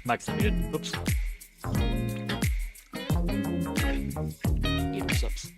Mike's unmuted. Oops. Eat the ups.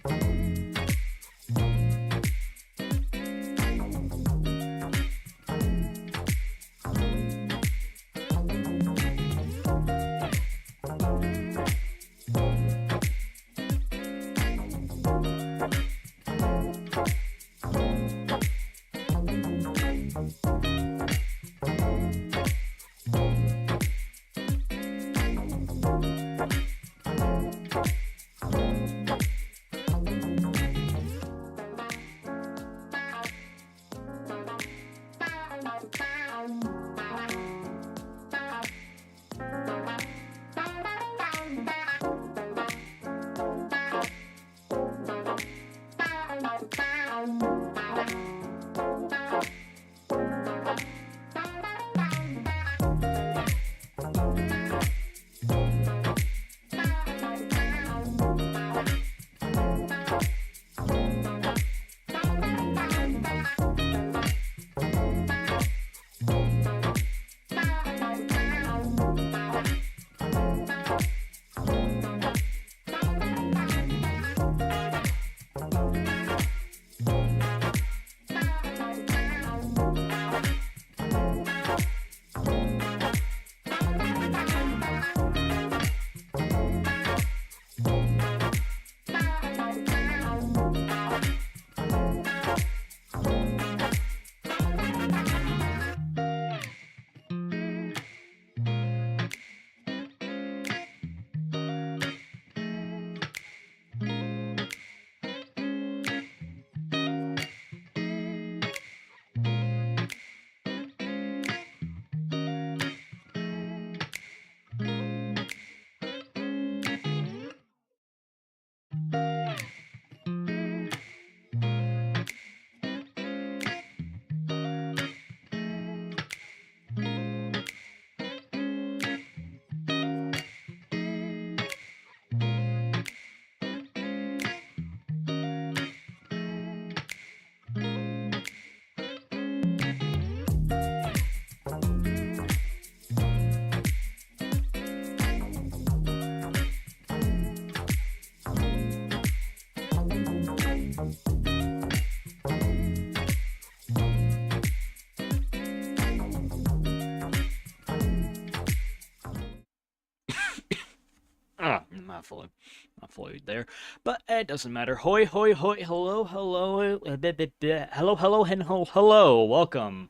Not fully there, but it doesn't matter. Hoi, hoi, hoi, hello, hello, hello, hello, and hello, welcome.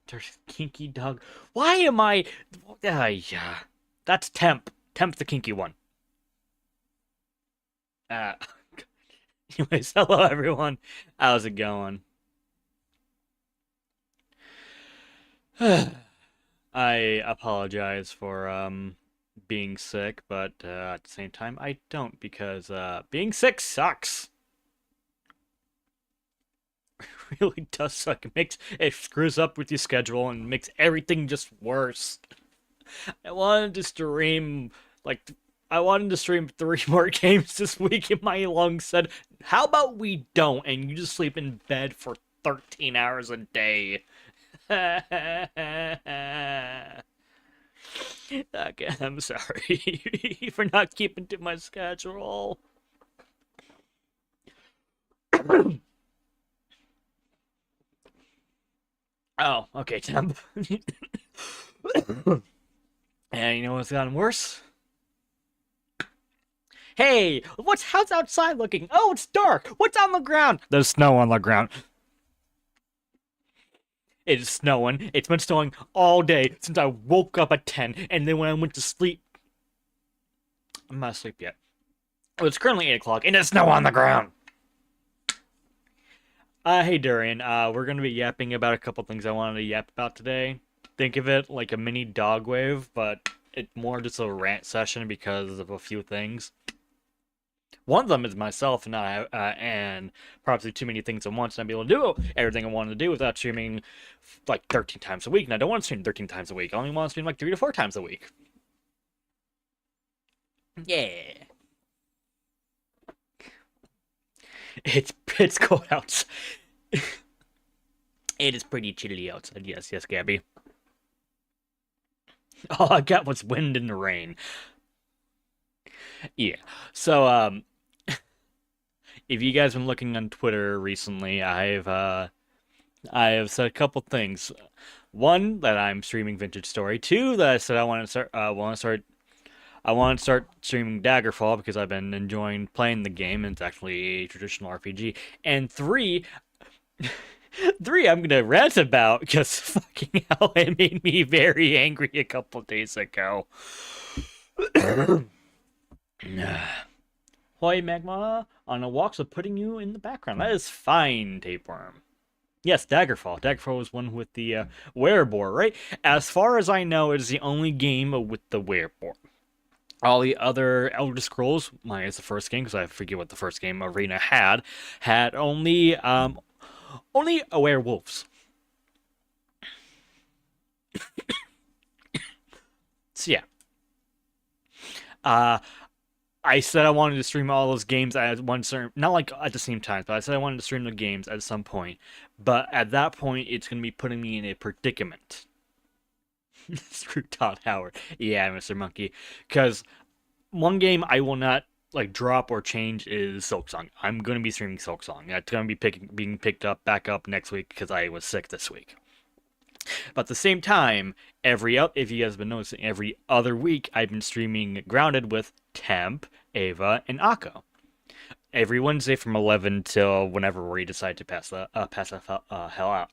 There's kinky dog. Why am I? Yeah, that's Temp. Temp's the kinky one. Uh, anyways, hello everyone. How's it going? I apologize for being sick, but at the same time I don't because being sick sucks. It really does suck. It screws up with your schedule and makes everything just worse. I wanted to stream like I wanted to stream 3 more games this week, and my lungs said, "How about we don't?" And you just sleep in bed for 13 hours a day. Okay, I'm sorry for not keeping to my schedule. Oh, okay, Temp. And you know what's gotten worse? Hey, how's outside looking? Oh, it's dark. What's on the ground? There's snow on the ground. It is snowing. It's been snowing all day since I woke up at 10, and then when I went to sleep, I'm not asleep yet. It's currently 8 o'clock, and there's snow on the ground. Hey Durian, we're gonna be yapping about a couple things I wanted to yap about today. Think of it like a mini dog wave, but it's more just a rant session because of a few things. One of them is myself, and probably too many things at once, and I'd be able to do everything I wanted to do without streaming like 13 times a week. And I don't want to stream 13 times a week. I only want to stream like 3 to 4 times a week. Yeah. It's cold outside. It is pretty chilly outside. Yes, Gabby. All I got was wind and rain. Yeah. So, if you guys been looking on Twitter recently, I have said a couple things. One, that I'm streaming Vintage Story. Two, that I said I want to start streaming Daggerfall because I've been enjoying playing the game and it's actually a traditional RPG. And three, I'm gonna rant about because fucking hell, it made me very angry a couple days ago. Hoi Magma on a walk, so putting you in the background. That is fine, Tapeworm. Yes, Daggerfall. Daggerfall was one with the werebore, right? As far as I know, it is the only game with the werebore. All the other Elder Scrolls, minus the first game, because I forget what the first game Arena had only werewolves. So yeah, uh, I said I wanted to stream all those games at one certain, not like at the same time, but I said I wanted to stream the games at some point. But at that point, it's gonna be putting me in a predicament. Screw Todd Howard. Yeah, Mr. Monkey. Because one game I will not like drop or change is Silksong. I'm gonna be streaming Silksong. That's gonna be being picked up back up next week because I was sick this week. But at the same time, if you guys have been noticing, every other week I've been streaming Grounded with Temp, Ava, and Akko. Every Wednesday from 11 till whenever we decide to pass the hell out.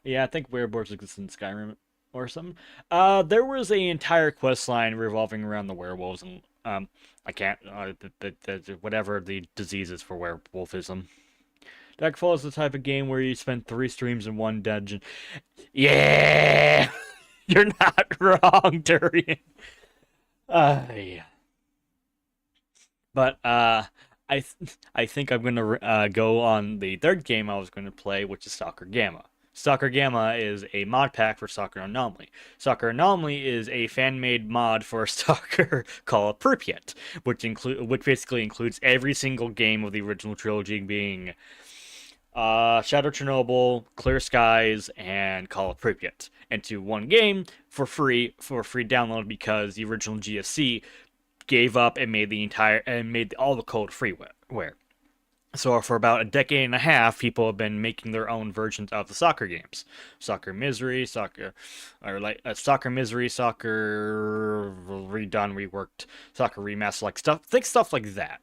Yeah, I think werewolves exist in Skyrim or something. There was an entire quest line revolving around the werewolves, and I can't whatever the disease is for werewolfism. Daggerfall is the type of game where you spend 3 streams in one dungeon. Yeah, you're not wrong, Durian. Yeah. But I think I'm gonna go on the third game I was going to play, which is Stalker Gamma. Stalker Gamma is a mod pack for Stalker Anomaly. Stalker Anomaly is a fan-made mod for Stalker called Pripyat, which basically includes every single game of the original trilogy, being Shadow Chernobyl, Clear Skies, and Call of Pripyat into one game for free download because the original GSC gave up and made all the code freeware. So for about a decade and a half, people have been making their own versions of the soccer games. Soccer Misery, Soccer Misery, Soccer Redone, Reworked, Soccer Remastered, like stuff like that.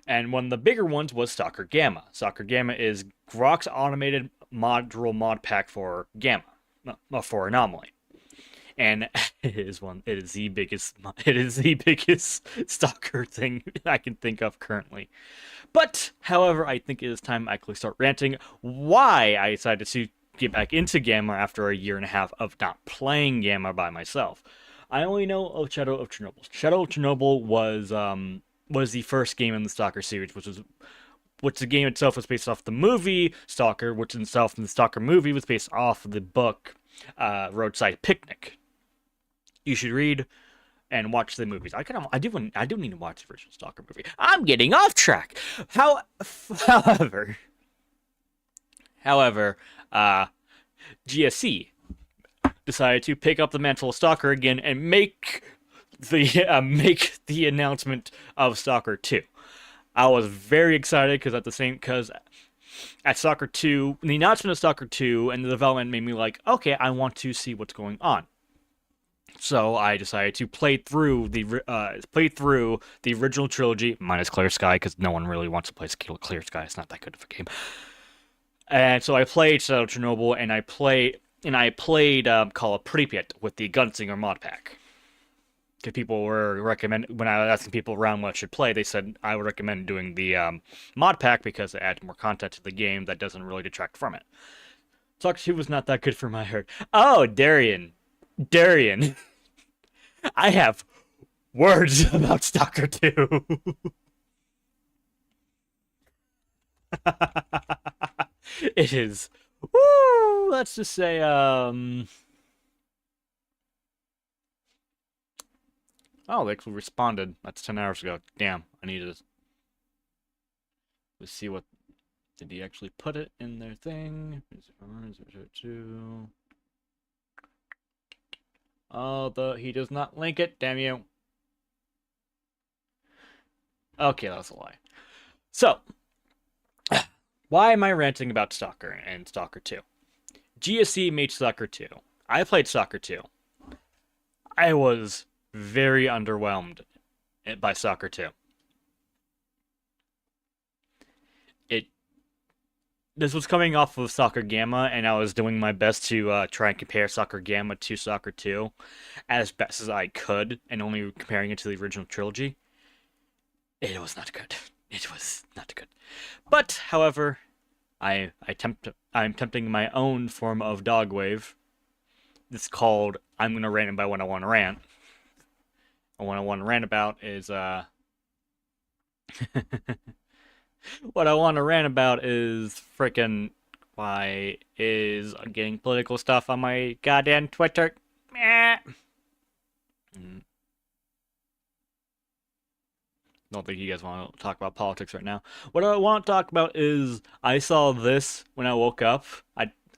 And one of the bigger ones was Stalker Gamma. Stalker Gamma is Grok's automated mod pack for Gamma, for Anomaly. And it is the biggest stalker thing I can think of currently. But however, I think it is time I actually start ranting why I decided to get back into Gamma after a year and a half of not playing Gamma by myself. I only know of Shadow of Chernobyl. Shadow of Chernobyl was the first game in the Stalker series, which the game itself was based off the movie Stalker, which itself in the Stalker movie was based off the book Roadside Picnic. You should read and watch the movies. I do need to watch the original Stalker movie. I'm getting off track. However, GSC decided to pick up the mantle of Stalker again and make the announcement of Stalker 2. I was very excited because at Stalker 2, the announcement of Stalker 2 and the development made me like, okay, I want to see what's going on. So I decided to play through the original trilogy minus Clear Sky because no one really wants to play Clear Sky. It's not that good of a game. And so I played Shadow Chernobyl and I played Call of Pripyat with the Gunslinger mod pack. Because people were when I was asking people around what I should play, they said I would recommend doing the mod pack because it adds more content to the game that doesn't really detract from it. Stalker 2 was not that good for my heart. Oh, Darian, I have words about Stalker 2. It is. Woo! Let's just say, oh, they actually responded. That's 10 hours ago. Damn, I need to. Let's see what. Did he actually put it in their thing? 2. Oh, he does not link it. Damn you. Okay, that was a lie. So, why am I ranting about Stalker and Stalker 2? GSC made Stalker 2. I played Stalker 2. I was very underwhelmed by Stalker 2. It This was coming off of Soccer Gamma, and I was doing my best to try and compare Soccer Gamma to Soccer 2 as best as I could, and only comparing it to the original trilogy. It was not good. It was not good. But, however, I'm tempting my own form of dog wave. It's called I'm gonna rant about what I want to rant. And what I want to rant about is what I want to rant about is frickin' why is getting political stuff on my goddamn Twitter. Meh. Don't think you guys want to talk about politics right now. What I want to talk about is I saw this when I woke up.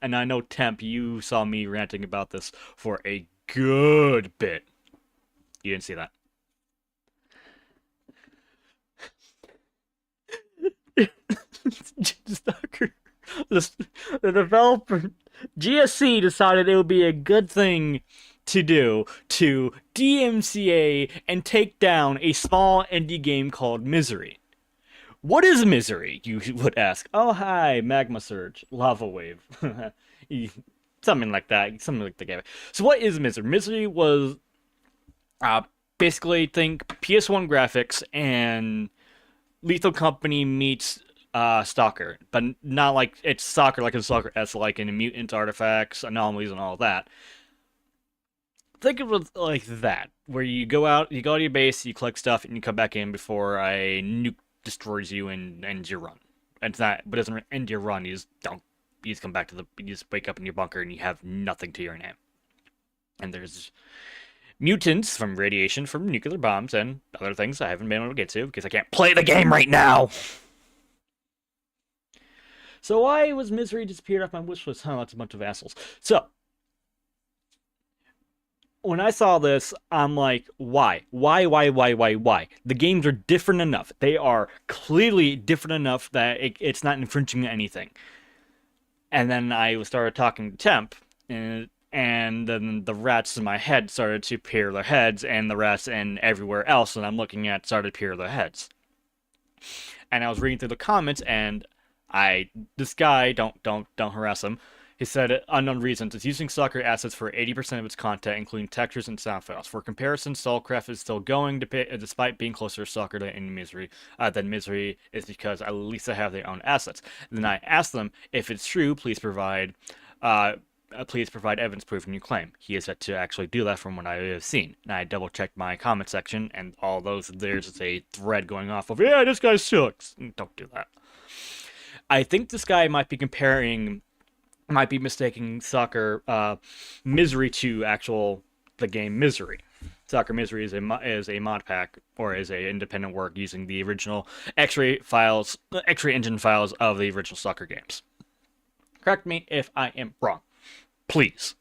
And I know Temp, you saw me ranting about this for a good bit. You didn't see that. Stalker. The developer GSC decided it would be a good thing to do to DMCA and take down a small indie game called Misery. What is Misery, you would ask? Oh, hi, Magma Surge, Lava Wave. Something like that. Something like the game. So what is Misery? Misery was uh, basically, think PS1 graphics and Lethal Company meets Stalker, but not like it's Stalker like in Stalker S, like in mutant artifacts, anomalies, and all that. Think of it like that, where you go out to your base, you collect stuff, and you come back in before a nuke destroys you and ends your run. And it's not, but it doesn't end your run. You just don't. You just come back to you just wake up in your bunker and you have nothing to your name. And there's mutants from radiation from nuclear bombs and other things I haven't been able to get to because I can't play the game right now. So why was Misery disappeared off my wish list? Huh, that's a bunch of assholes. So when I saw this, I'm like, why? Why? The games are different enough. They are clearly different enough that it's not infringing anything. And then I started talking to Temp, and then the rats in my head started to peer their heads, and the rats and everywhere else that I'm looking at started to peer their heads. And I was reading through the comments, and this guy, don't harass him. He said, unknown reasons, it's using Stalker assets for 80% of its content, including textures and sound files. For comparison, StarCraft is still going, despite being closer to Stalker than Misery. Misery is because at least they have their own assets. And then I asked them, if it's true, please provide evidence proving your claim. He has yet to actually do that from what I have seen. And I double checked my comment section, and all those, there's a thread going off of, yeah, this guy sucks. Don't do that. I think this guy might be mistaking Soccer Misery to the game Misery. Soccer Misery is a mod pack or is a independent work using the original X-ray engine files of the original Soccer games. Correct me if I am wrong, please.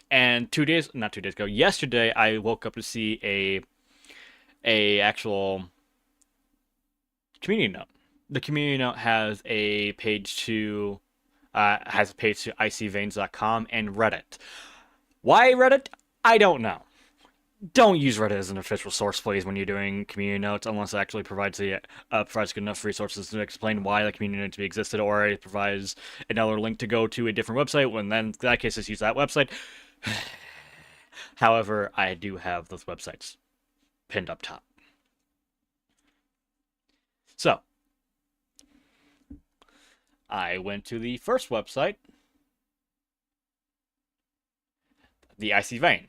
And not 2 days ago, yesterday I woke up to see a actual community note. The community note has a page to icveins.com and Reddit. Why Reddit? I don't know. Don't use Reddit as an official source, please, when you're doing community notes, unless it actually provides good enough resources to explain why the community note to be existed, or it provides another link to go to a different website. When then, in that case, just use that website. However, I do have those websites pinned up top. So, I went to the first website, the IC Vein.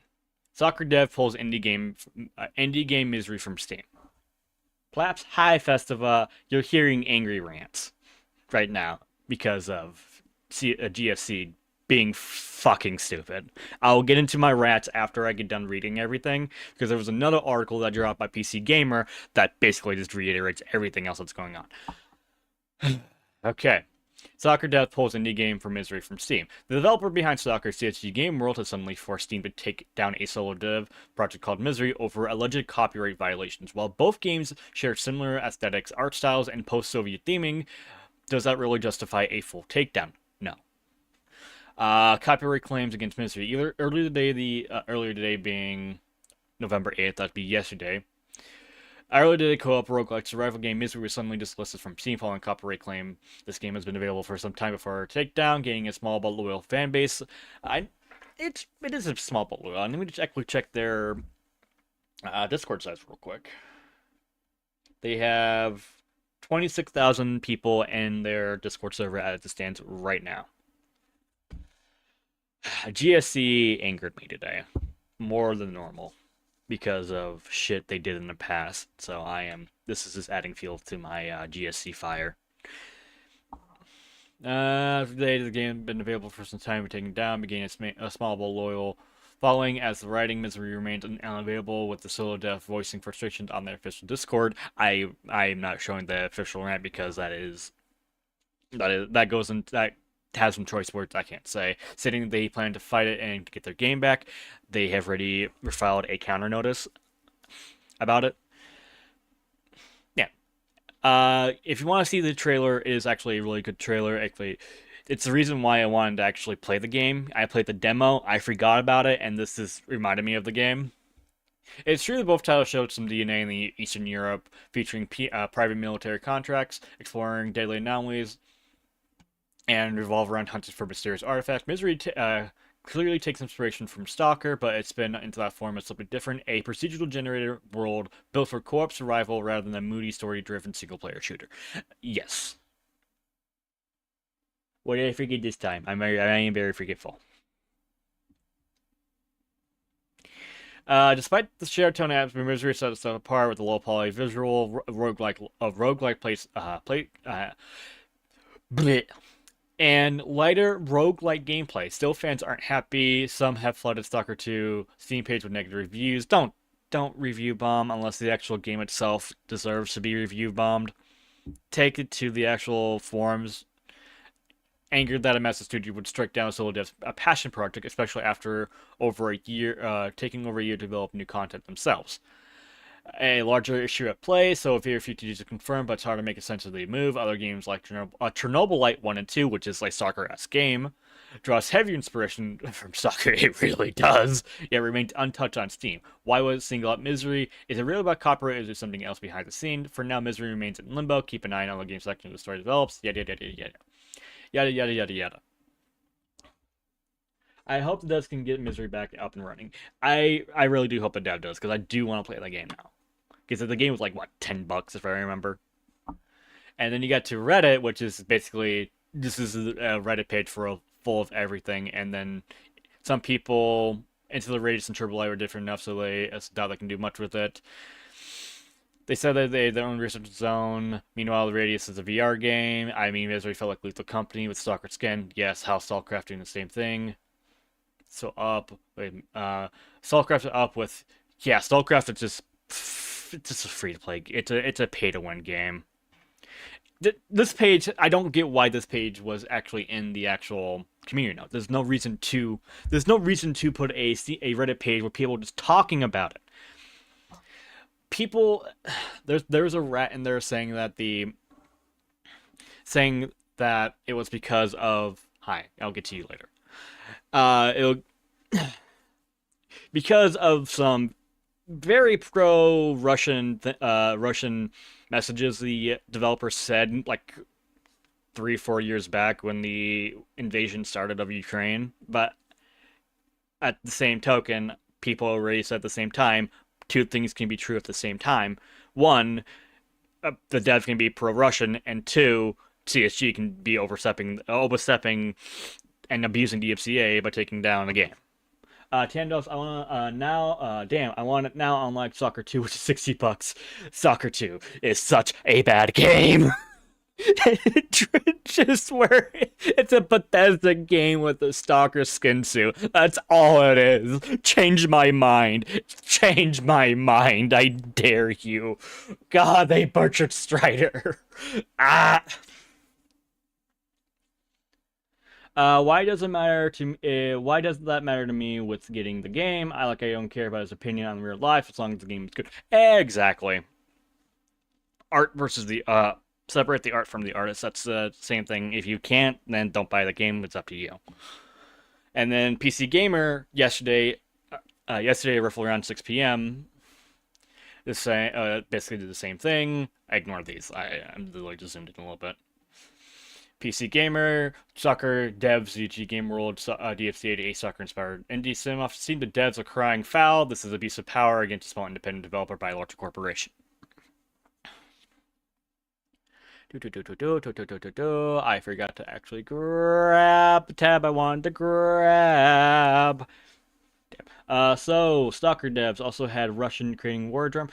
Soccer dev pulls indie game Misery from Steam. Perhaps hi Festiva, you're hearing angry rants right now because of GFC being fucking stupid. I'll get into my rants after I get done reading everything, because there was another article that dropped by PC Gamer that basically just reiterates everything else that's going on. Okay. Soccer Death pulls indie game for Misery from Steam. The developer behind Soccer, CSG Game World, has suddenly forced Steam to take down a solo dev project called Misery over alleged copyright violations. While both games share similar aesthetics, art styles, and post-Soviet theming, does that really justify a full takedown? No. Copyright claims against Misery. Earlier today being November 8th, that'd be yesterday. Earlier today, co-op roguelike survival game Misery was suddenly dislisted from Steam following copyright claim. This game has been available for some time before takedown, gaining a small but loyal fan base. It is a small but loyal. Let me just actually check their Discord size real quick. They have 26,000 people in their Discord server as it stands right now. GSC angered me today, more than normal, because of shit they did in the past. So this is just adding fuel to my GSC fire. Today the game has been available for some time, taking down, beginning a small but loyal following as the writing Misery remains unavailable, with the solo dev voicing frustrations on their official Discord. I'm not showing the official rant because that has some choice words I can't say. Stating they plan to fight it and get their game back. They have already filed a counter notice about it. Yeah. If you want to see the trailer, it is actually a really good trailer. Actually, it's the reason why I wanted to actually play the game. I played the demo, I forgot about it, and this is reminded me of the game. It's true that both titles showed some DNA in the Eastern Europe, featuring private military contracts, exploring deadly anomalies, and revolve around hunting for mysterious artifacts. Misery clearly takes inspiration from Stalker, but it's been into that form as something different. A procedural generated world built for co-op survival rather than a moody story-driven single-player shooter. Yes. What did I forget this time? I am very forgetful. Despite the shared tone apps, Misery sets itself apart with the low-poly visual roguelike place bleh, and lighter roguelike gameplay. Still, fans aren't happy. Some have flooded Stalker 2 Steam page with negative reviews. Don't review bomb unless the actual game itself deserves to be review bombed. Take it to the actual forums. Angered that a massive studio would strike down Solo Dev's a passion project, especially after taking over a year to develop new content themselves. A larger issue at play, so very few to confirm, but it's hard to make a sense of the move. Other games like Chernobylite 1 and 2, which is like Stalker-esque game, draws heavy inspiration from Stalker. It really does, yet remains untouched on Steam. Why was it single out Misery? Is it really about copyright, or is there something else behind the scene? For now, Misery remains in limbo. Keep an eye on the game section as the story develops. Yada yada yada yada. Yada yada yada yada. I hope the devs can get Misery back up and running. I really do hope the dev does, because I do want to play the game now. Because the game was like, what, $10 if I remember? And then you got to Reddit, which is basically, this is a Reddit page full of everything, and then some people into the radius and turbo light were different enough, so they doubt they can do much with it. They said that they their own research zone. Meanwhile, the Radius is a VR game. I mean, Misery felt like Lethal Company with Stalker skin. Yes, House Stalkcraft doing the same thing. So Stalkcraft up with, yeah, Stalkcraft is just a free to play. It's a pay to win game. This page, I don't get why this page was actually in the actual community note. There's no reason to put a Reddit page where people are just talking about it. People, there's a rat in there saying that it was because of, hi, I'll get to you later. Because of some very pro-Russian Russian messages the developer said like 3-4 years back when the invasion started of Ukraine. But at the same token, people already said at the same time, two things can be true at the same time. One, the dev can be pro-Russian, and two, CSG can be overstepping and abusing DFCA by taking down a game. $10. I want it now. Unlike Soccer 2, which is $60. Soccer 2 is such a bad game. Just where it's a Bethesda game with a Stalker skin suit. That's all it is. Change my mind. Change my mind. I dare you. God, they butchered Strider. Why does it matter to why does that matter to me with getting the game? I don't care about his opinion on real life as long as the game is good. Exactly. Art versus the separate the art from the artist. That's the same thing. If you can't, then don't buy the game. It's up to you. And then PC Gamer yesterday roughly around 6 p.m. The same basically did the same thing. I ignored these. I'm literally just zoomed in a little bit. PC Gamer, soccer devs, UG Game World, DFCA to a soccer inspired indie sim. I've seen the devs are crying foul. This is abuse of power against a small independent developer by a larger corporation. I forgot to actually grab the tab I wanted to grab. So Stalker devs also had Russian creating war drum.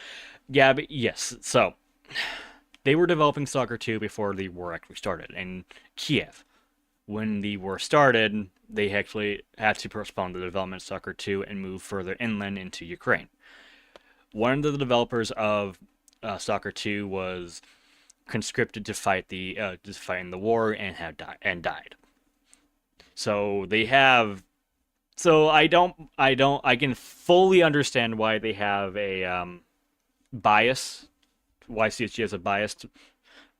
Yeah, but yes. So they were developing Stalker 2 before the war actually started in Kiev. When the war started, they actually had to postpone the development of Stalker 2 and move further inland into Ukraine. One of the developers of Stalker 2 was conscripted to fight in the war and died. So they have. So I can fully understand why they have a bias. Why CSG has a bias,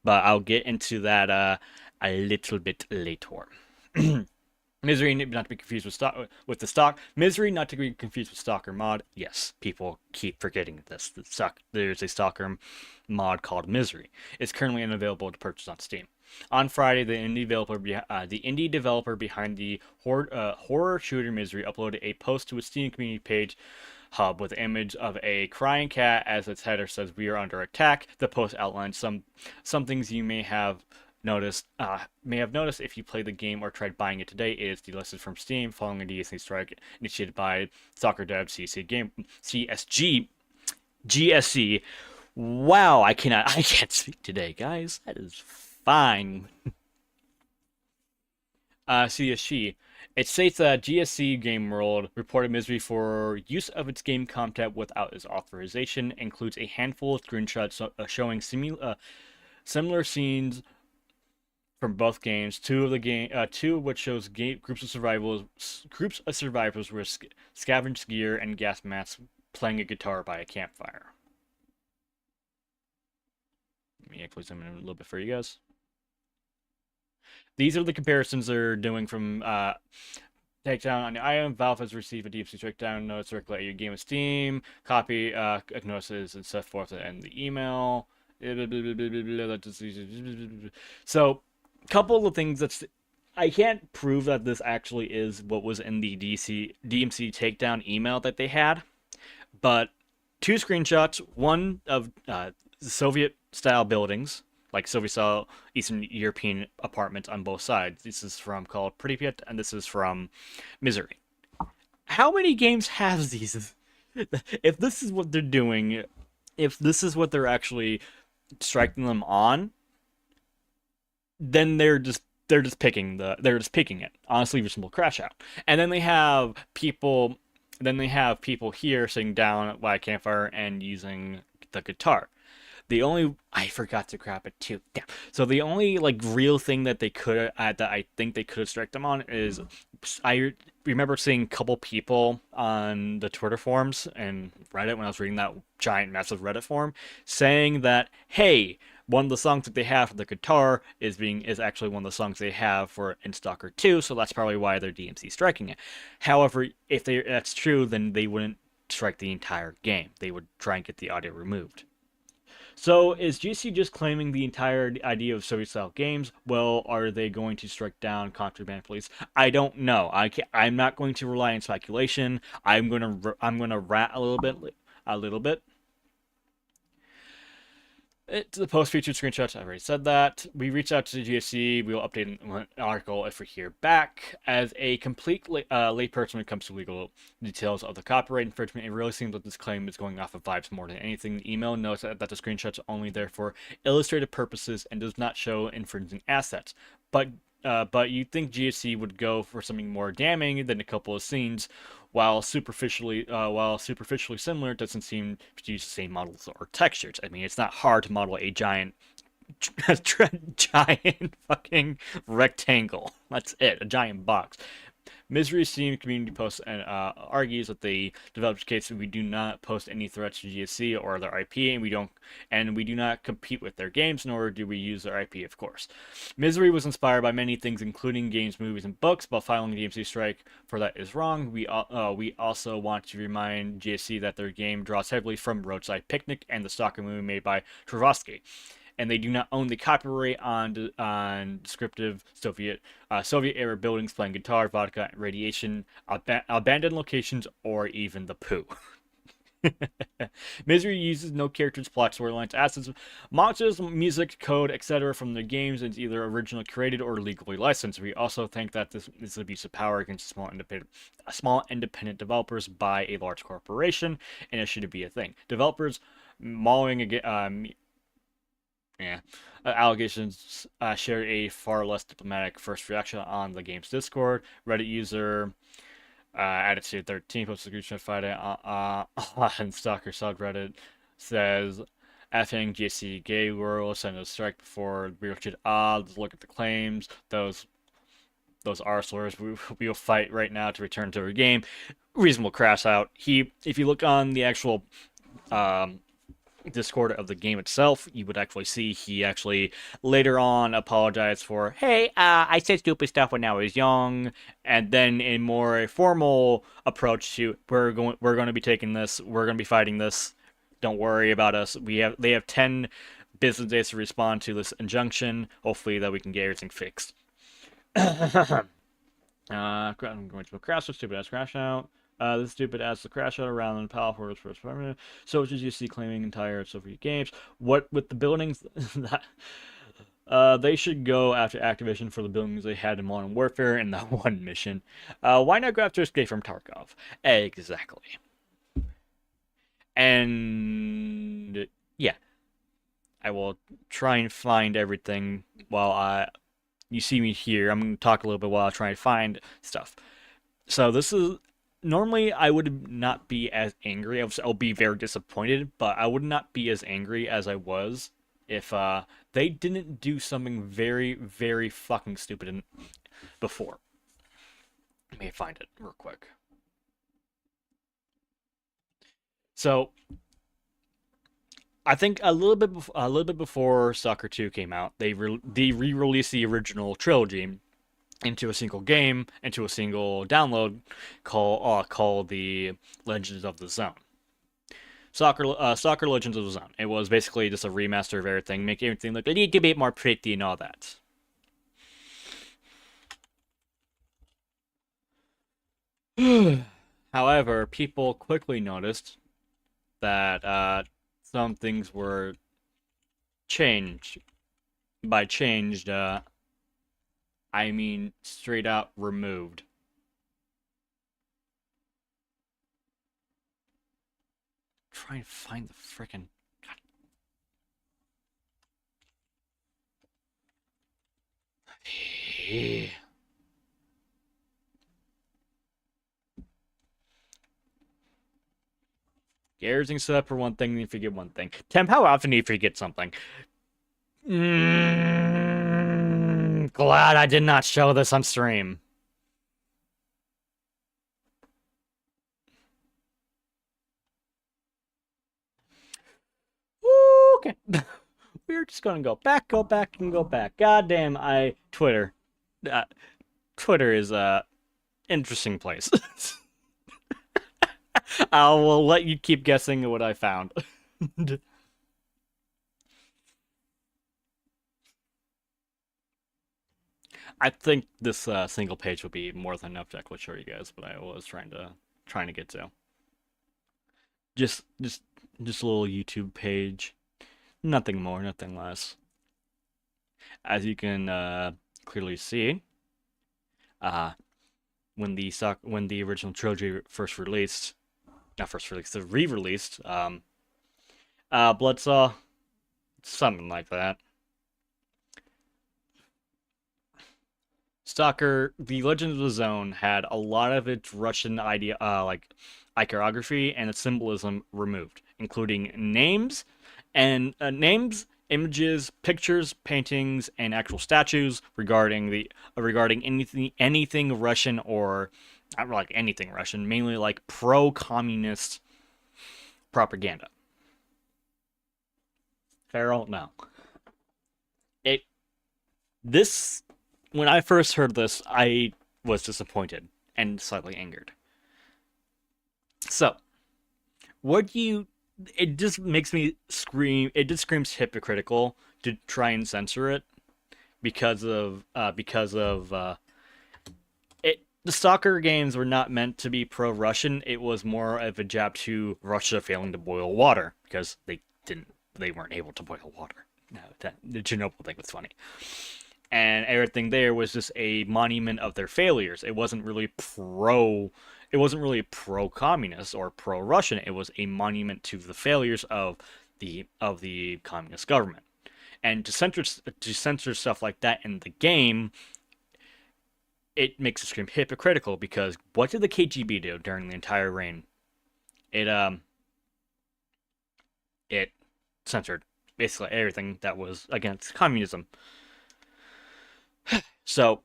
but I'll get into that a little bit later. Misery not to be confused with the stock. Misery not to be confused with Stalker mod. Yes, people keep forgetting this. There's a Stalker mod called Misery. It's currently unavailable to purchase on Steam. On Friday, the indie developer behind the horror shooter Misery uploaded a post to its Steam community page hub with an image of a crying cat as its header says, "We are under attack." The post outlines some things you may have noticed if you played the game or tried buying it today. It is delisted from Steam following a DSC strike initiated by soccer dev CSG GSC. Wow, I can't speak today, guys. That is fine. CSG. It states that GSC Game World reported Misery for use of its game content without its authorization. Includes a handful of screenshots showing similar scenes from both games. Two of which shows groups of survivors with scavenged gear and gas masks playing a guitar by a campfire. Let me actually zoom in a little bit for you guys. These are the comparisons they're doing from takedown on the item. Valve has received a DMC takedown notice directly at your game of Steam. Copy notices and so forth and the email. So, couple of things I can't prove that this actually is what was in the DMC takedown email that they had, but two screenshots. One of Soviet-style buildings, like Soviet-style Eastern European apartments on both sides. This is from called Pripyat, and this is from Misery. How many games have these? If this is what they're doing, if this is what they're actually striking them on, then they're just picking it. Honestly, reasonable crash out. And then they have people here sitting down by a campfire and using the guitar. I forgot to grab it too. Damn. So the only real thing that they could that I think they could have struck them on is I remember seeing a couple people on the Twitter forums and Reddit when I was reading that giant massive Reddit forum saying that, hey, one of the songs that they have for the guitar is actually one of the songs they have for in Stalker 2, so that's probably why they're DMC striking it. However, if that's true, then they wouldn't strike the entire game. They would try and get the audio removed. So is GC just claiming the entire idea of Soviet-style games? Well, are they going to strike down contraband police? I don't know. I'm not going to rely on speculation. I'm gonna rat a little bit. The post featured screenshots. I already said that. We reached out to the GSC. We will update an article if we hear back. As a complete lay person when it comes to legal details of the copyright infringement, it really seems that this claim is going off of vibes more than anything. The email notes that the screenshots are only there for illustrative purposes and does not show infringing assets. But you'd think GSC would go for something more damning than a couple of scenes, while superficially similar, it doesn't seem to use the same models or textures. I mean, it's not hard to model a giant giant fucking rectangle. That's it, a giant box. Misery Steam community posts and argues that the developer's case we do not post any threats to GSC or their IP, and we do not compete with their games, nor do we use their IP, of course. Misery was inspired by many things, including games, movies, and books, but filing the DMC strike for that is wrong. We also want to remind GSC that their game draws heavily from Roadside Picnic and the Stalker movie made by Tchaikovsky, and they do not own the copyright on descriptive Soviet era buildings, playing guitar, vodka, radiation, abandoned locations, or even the poo. Misery uses no characters, plot, storylines, assets, monsters, music, code, etc. from the games and is either originally created or legally licensed. We also think that this is abuse of power against small independent developers by a large corporation, and it shouldn't be a thing. Developers mauling allegations shared a far less diplomatic first reaction on the game's Discord. Reddit user Attitude13 posted a screenshot fighting on Stalker subreddit says, effing GSC gay world sent a strike before real shit odds. Look at the claims. Those arselors we will fight right now to return to our game. Reasonable crash out. If you look on the actual Discord of the game itself, you would actually see he actually later on apologized for, hey, I said stupid stuff when I was young, and then in more a formal approach to, we're going to be taking this, we're going to be fighting this, don't worry about us. They have 10 business days to respond to this injunction. Hopefully that we can get everything fixed. I'm going to crash, stupid ass crash out. This stupid ass the crash out around and powerful first permanent. So as you see claiming entire Soviet games. What with the buildings that they should go after Activision for the buildings they had in Modern Warfare in that one mission. Why not go after Escape from Tarkov? Exactly. And yeah, I will try and find everything while you see me here. I'm going to talk a little bit while I try and find stuff. So this is normally I would not be as angry. I'll be very disappointed, but I would not be as angry as I was if they didn't do something very, very fucking stupid before. Let me find it real quick. So I think a little bit before Stalker 2 came out, they re-released the original trilogy into a single game, into a single download called the Legends of the Zone. Stalker Legends of the Zone. It was basically just a remaster of everything, make everything look a little bit more pretty and all that. However, people quickly noticed that some things were changed. By changed, I mean straight out removed. Try and find the frickin'. Hey. Get everything set up for one thing, then you forget one thing. Temp, how often do you forget something? Glad I did not show this on stream. Okay. We're just gonna go back, and go back. Goddamn, Twitter. Twitter is a interesting place. I will let you keep guessing what I found. I think this single page will be more than enough to actually show you guys what I was trying to get to. Just a little YouTube page, nothing more, nothing less. As you can clearly see, when the original trilogy first released, the re-released, Bloodsaw, something like that. Stalker, The Legend of the Zone had a lot of its Russian iconography and its symbolism removed, including names and names images, pictures, paintings, and actual statues regarding anything Russian or not like anything Russian, mainly like pro-communist propaganda. Feral, no. It this When I first heard this, I was disappointed and slightly angered. So, what do you it just makes me scream. It just screams hypocritical to try and censor it because of it. The soccer games were not meant to be pro-Russian. It was more of a jab to Russia failing to boil water because they weren't able to boil water. No, the Chernobyl thing was funny, and everything there was just a monument of their failures. It wasn't really pro communist or pro Russian. It was a monument to the failures of the communist government. And to censor stuff like that in the game, it makes it scream hypocritical because what did the KGB do during the entire reign? It it censored basically everything that was against communism. So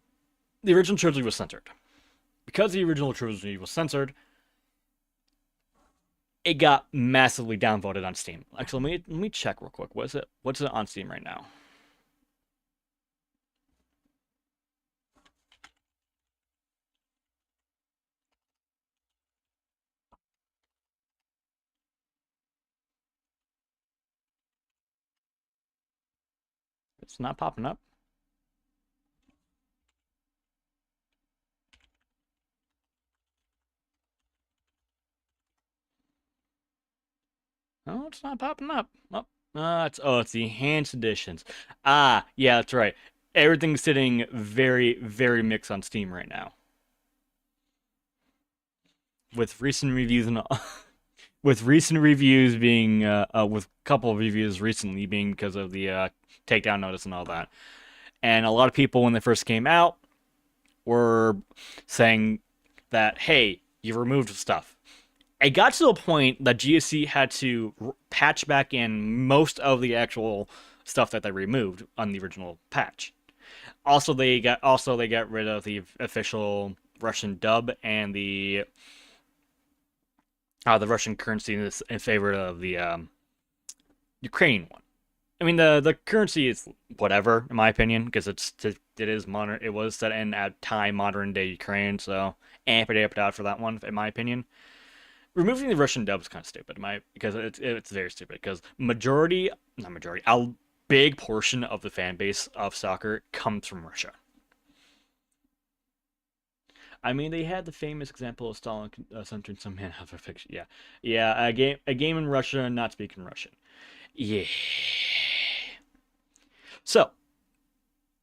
the original trilogy was censored. Because the original trilogy was censored, it got massively downvoted on Steam. Actually, let me check real quick. What's it on Steam right now? It's not popping up. Oh, it's not popping up. It's the enhanced editions. Ah, yeah, that's right. Everything's sitting very, very mixed on Steam right now. With recent reviews and with recent reviews being with a couple of reviews recently being because of the takedown notice and all that. And a lot of people when they first came out were saying that, hey, you removed stuff. It got to the point that GSC had to patch back in most of the actual stuff that they removed on the original patch. Also they got rid of the official Russian dub and the Russian currency in favor of the Ukrainian one. I mean the currency is whatever in my opinion because it is modern. It was set in at time modern day Ukraine, so amp it out for that one in my opinion. Removing the Russian dub is kind of stupid, because it's very stupid because not majority, a big portion of the fan base of soccer comes from Russia. I mean, they had the famous example of Stalin censoring some man out of fiction. Yeah, yeah, a game in Russia, not speaking Russian. Yeah. So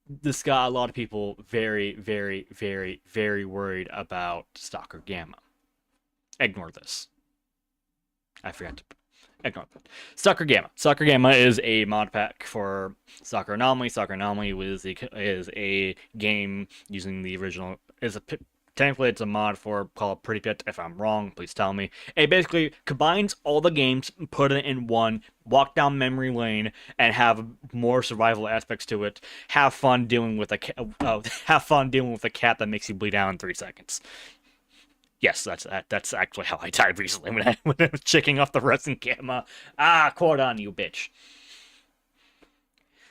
this got a lot of people very, very, very, very worried about Stalker Gamma. Ignore this. I forgot to ignore that. Soccer Gamma. Soccer Gamma is a mod pack for Soccer Anomaly. Soccer Anomaly is a game using the original. Technically it's a mod for Call of Pripyat. If I'm wrong, please tell me. It basically combines all the games, put it in one, walk down memory lane, and have more survival aspects to it. Have fun dealing with have fun dealing with a cat that makes you bleed out in 3 seconds. Yes, that's actually how I died recently when I was checking off the Russian Gamma. Ah, quote on you, bitch.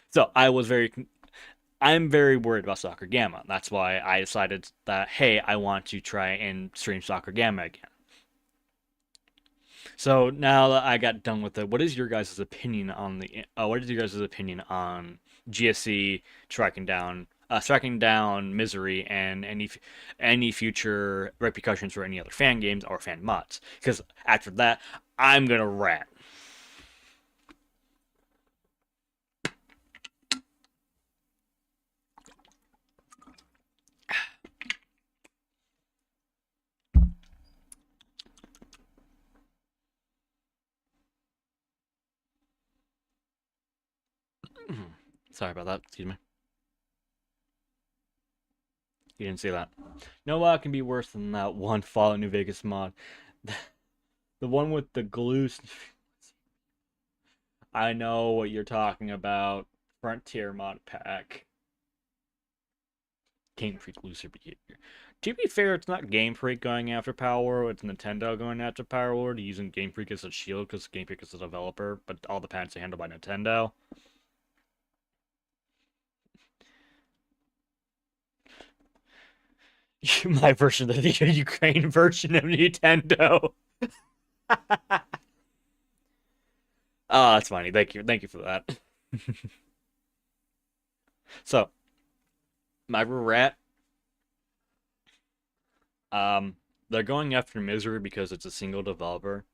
So I'm very worried about Soccer Gamma. That's why I decided that hey, I want to try and stream Soccer Gamma again. So now that I got done with it, what is your guys' opinion on GSC tracking down Misery and any future repercussions for any other fan games or fan mods? Because after that, I'm gonna rat. Sorry about that. Excuse me. You didn't see that. No, what can be worse than that one Fallout New Vegas mod? The one with the glue. I know what you're talking about. Frontier mod pack. Game Freak loser behavior. To be fair, it's not Game Freak going after Power Word, it's Nintendo going after Power Word, using Game Freak as a shield because Game Freak is a developer, but all the patents are handled by Nintendo. My version of the Ukraine version of Nintendo. Oh, that's funny. Thank you. Thank you for that. So, my rat, um, they're going after Misery because it's a single developer,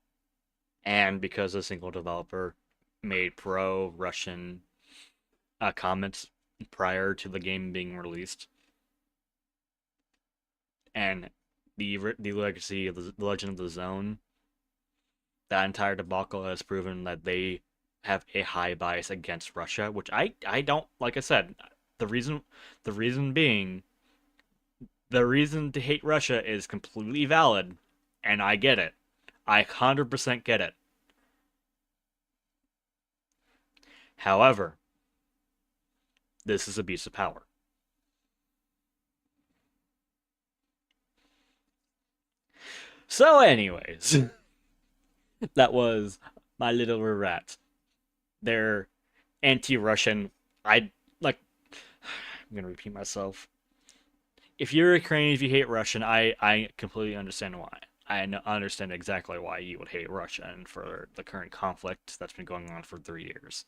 and because a single developer made pro-Russian comments prior to the game being released, and the legacy of the Legend of the Zone, that entire debacle has proven that they have a high bias against Russia, which I don't like. I said, the reason the reason being the reason to hate Russia is completely valid, and I get it. I 100% get it. However, this is abuse of power. So, anyways, that was my little rat. They're anti-Russian. I like. I'm gonna repeat myself. If you're Ukrainian, if you hate Russian, I completely understand why. I understand exactly why you would hate Russia and for the current conflict that's been going on for 3 years.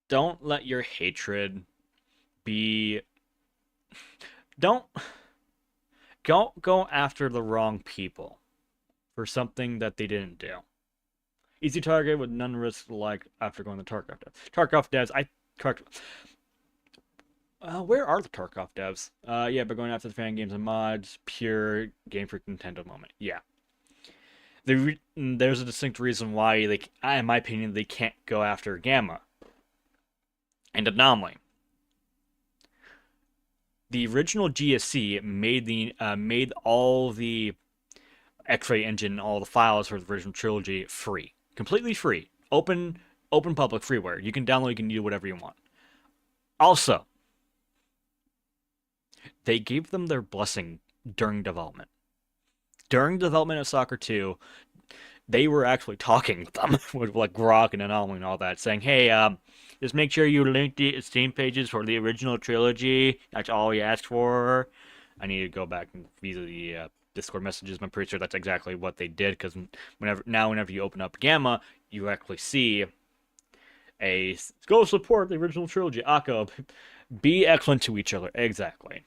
Don't let your hatred be. Don't go after the wrong people for something that they didn't do. Easy target with none risk like after going to Tarkov devs. Tarkov devs, correct. Where are the Tarkov devs? Yeah, but going after the fan games and mods, pure Game Freak Nintendo moment. Yeah. There's a distinct reason why they, in my opinion, they can't go after Gamma and Anomaly. The original GSC made all the X-Ray engine, all the files for the original trilogy free, completely free, open public freeware. You can download, you can do whatever you want. Also, they gave them their blessing during development. During development of Soccer 2, they were actually talking with them, with like Grok and Anomaly and all that, saying, hey, just make sure you link the Steam pages for the original trilogy. That's all we asked for. I need to go back and view the Discord messages. I'm pretty sure that's exactly what they did, because whenever you open up Gamma, you actually see a go support the original trilogy. Akko, be excellent to each other. Exactly.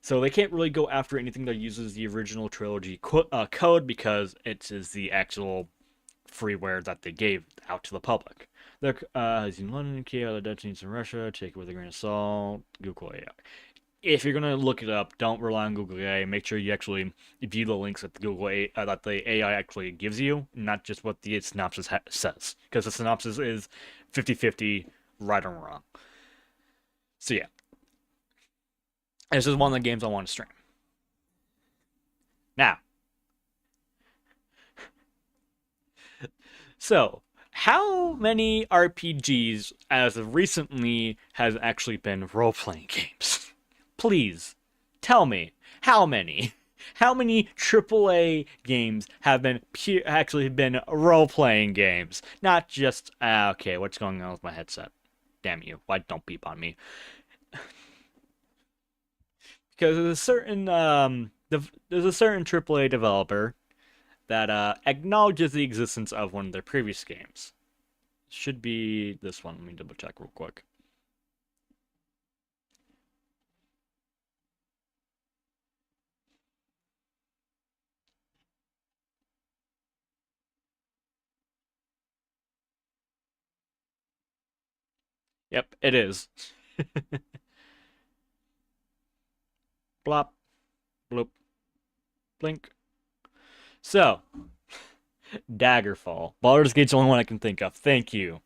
So they can't really go after anything that uses the original trilogy code because it is the actual freeware that they gave out to the public. They're in London, Kiev, other destinies in Russia. Take it with a grain of salt. Google AI. If you're gonna look it up, don't rely on Google AI. Make sure you actually view the links that the that the AI actually gives you, not just what the synopsis says, because the synopsis is 50-50, right or wrong. So yeah, this is one of the games I want to stream. Now, so how many RPGs as of recently has actually been role-playing games? Please tell me how many. How many AAA games have been actually been role-playing games? Not just okay, what's going on with my headset? Damn you! Why don't beep on me? Because there's a certain AAA developer that acknowledges the existence of one of their previous games. Should be this one. Let me double check real quick. Yep, it is. Blop, bloop, blink. So, Daggerfall. Baldur's Gate's the only one I can think of. Thank you.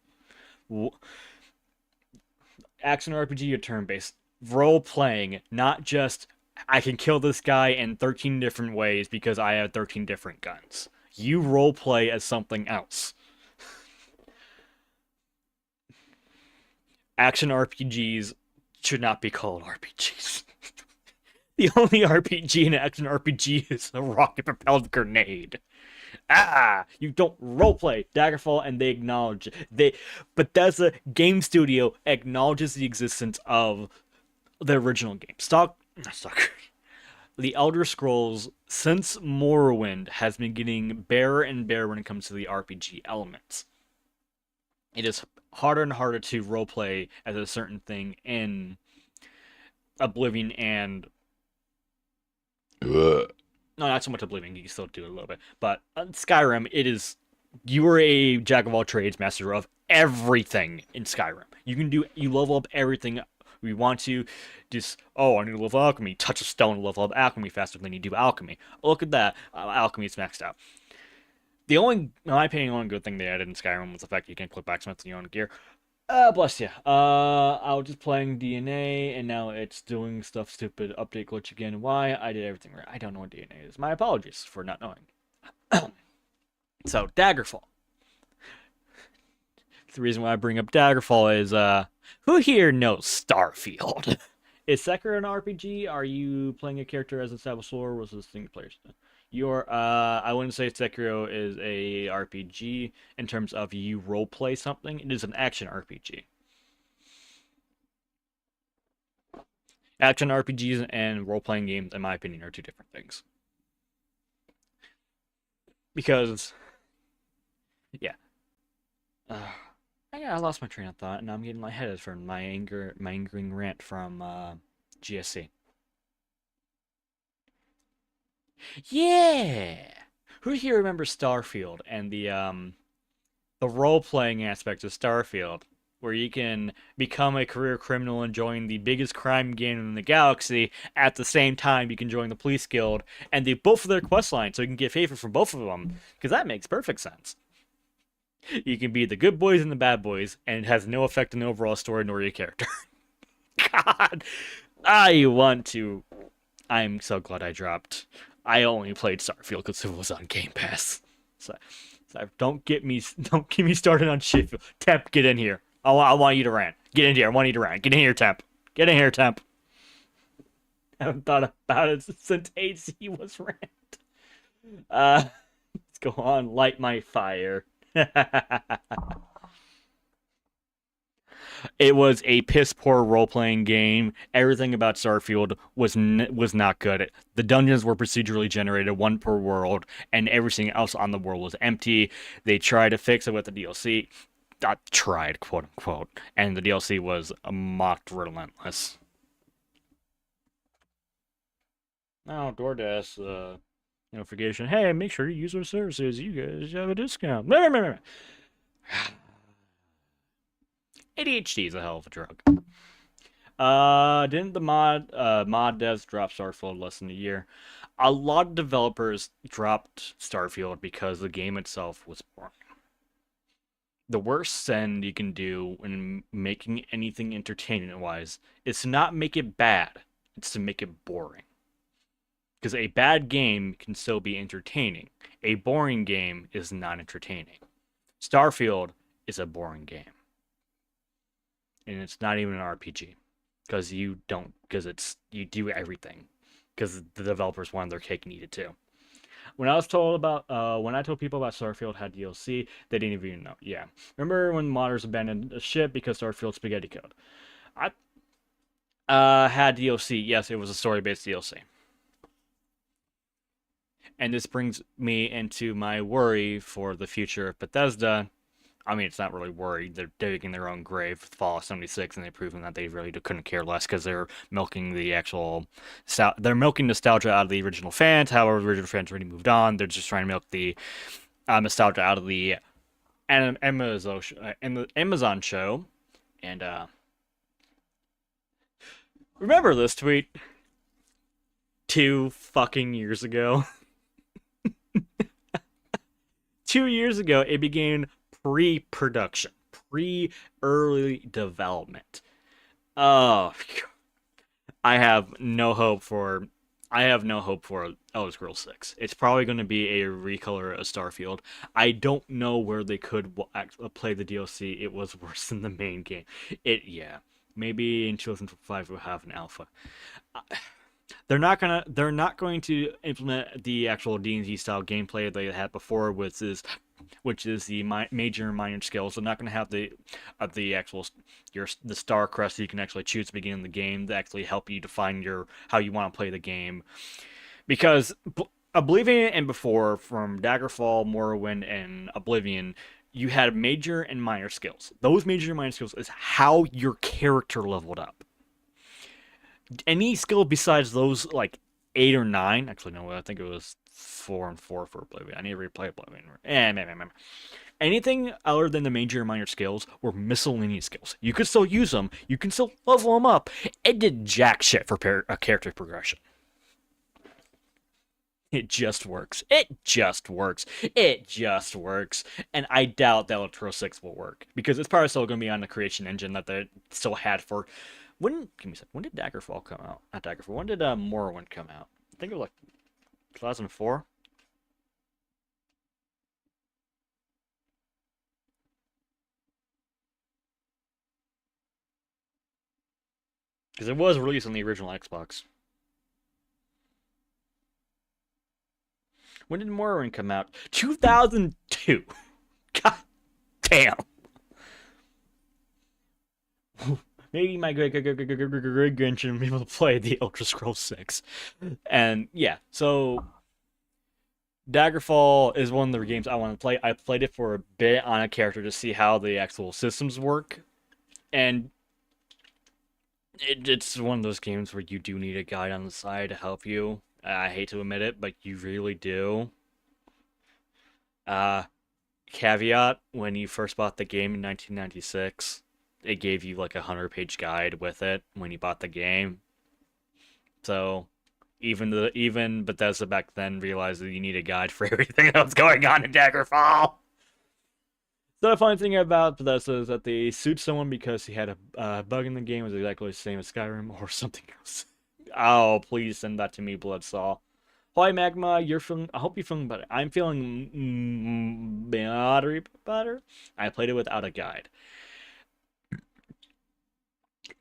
Action RPG or turn-based. Role-playing, not just I can kill this guy in 13 different ways because I have 13 different guns. You role-play as something else. Action RPGs should not be called RPGs. The only RPG in an action RPG is a rocket-propelled grenade. You don't roleplay Daggerfall, and they acknowledge it. Bethesda Game Studio acknowledges the existence of the original game. The Elder Scrolls since Morrowind has been getting barer and barer when it comes to the RPG elements. It is harder and harder to roleplay as a certain thing in Oblivion and no, not so much Oblivion. You can still do it a little bit, but Skyrim, it is you are a jack of all trades, master of everything in Skyrim. You level up everything we want to. Just I need to level alchemy. Touch a stone to level up alchemy faster than you do alchemy. Look at that, alchemy is maxed out. The only, in my opinion, only good thing they added in Skyrim was the fact you can click backsmith in your own gear. Bless you. I was just playing DNA, and now it's doing stuff stupid. Update glitch again. Why? I did everything right. I don't know what DNA is. My apologies for not knowing. So, Daggerfall. The reason why I bring up Daggerfall is, who here knows Starfield? Is Sekiro an RPG? Are you playing a character as a established lore, or was this single player? I wouldn't say Sekiro is a RPG in terms of you roleplay something. It is an action RPG. Action RPGs and role-playing games, in my opinion, are two different things. Because, yeah. I lost my train of thought, and now I'm getting lightheaded from my angering rant from GSC. Yeah. Who here remembers Starfield and the role-playing aspects of Starfield, where you can become a career criminal and join the biggest crime gang in the galaxy at the same time you can join the police guild, and they both of their quest lines, so you can get favor from both of them, because that makes perfect sense. You can be the good boys and the bad boys, and it has no effect on the overall story nor your character. God, I'm so glad I dropped. I only played Starfield because it was on Game Pass. So don't get me started on Sheffield. Temp, get in here. I want you to rant. Get in here. I want you to rant. Get in here, Temp. Get in here, Temp. I haven't thought about it since AC was rant. Let's go on. Light my fire. It was a piss poor role playing game. Everything about Starfield was not good. The dungeons were procedurally generated, one per world, and everything else on the world was empty. They tried to fix it with the DLC. Tried, quote unquote, and the DLC was mocked relentless. Oh, DoorDash notification. Hey, make sure you use our services. You guys have a discount. ADHD is a hell of a drug. Didn't the mod devs drop Starfield less than a year? A lot of developers dropped Starfield because the game itself was boring. The worst sin you can do when making anything entertainment-wise is to not make it bad. It's to make it boring. Because a bad game can still be entertaining. A boring game is not entertaining. Starfield is a boring game. And it's not even an RPG. Because you do everything. Because the developers wanted their cake and eat it too. When I told people about Starfield had DLC, they didn't even know. Yeah. Remember when modders abandoned a ship because Starfield spaghetti code? I had DLC. Yes, it was a story-based DLC. And this brings me into my worry for the future of Bethesda. I mean, it's not really worried. They're digging their own grave with Fallout 76, and they've proven that they really couldn't care less because they're milking they're milking nostalgia out of the original fans. However, the original fans already moved on. They're just trying to milk the nostalgia out of the Amazon show. And remember this tweet 2 fucking years ago. 2 years ago, it began pre-production, pre-early development. Oh, I have no hope for I have no hope for Elder Scrolls 6. It's probably going to be a recolor of Starfield. I don't know where they could play the DLC. It was worse than the main game. Yeah. Maybe in 2005 we'll have an alpha. They're not going to implement the actual D&D style gameplay they had before, which is the major and minor skills. They're not going to have the actual the star crest that you can actually choose at the beginning of the game to actually help you define your how you want to play the game. Because Oblivion and before, from Daggerfall, Morrowind, and Oblivion, you had major and minor skills. Those major and minor skills is how your character leveled up. Any skill besides those, like 8 or 9, actually no, I think it was 4 and 4 for Oblivion. I need to replay Oblivion. Anything other than the major and minor skills were miscellaneous skills. You could still use them. You can still level them up. It did jack shit for character progression. It just works. It just works. It just works. And I doubt that Electro 6 will work. Because it's probably still going to be on the creation engine that they still had for... Give me a second. When did Daggerfall come out? Not Daggerfall. When did Morrowind come out? I think it was like 2004? Because it was released on the original Xbox. When did Morrowind come out? 2002. God damn. Maybe my great-grandchildren will be able to play the Elder Scrolls 6. And yeah, so Daggerfall is one of the games I want to play. I played it for a bit on a character to see how the actual systems work. And it's one of those games where you do need a guide on the side to help you. I hate to admit it, but you really do. Uh, Caveat, when you first bought the game in 1996, it gave you like a 100-page guide with it when you bought the game. So even Bethesda back then realized that you need a guide for everything that was going on in Daggerfall. So the funny thing about Bethesda is that they sued someone because he had a bug in the game was exactly the same as Skyrim or something else. Oh, please send that to me, Bloodsaw. Hi, Magma. You're feeling. I hope you're feeling better. I'm feeling better. I played it without a guide.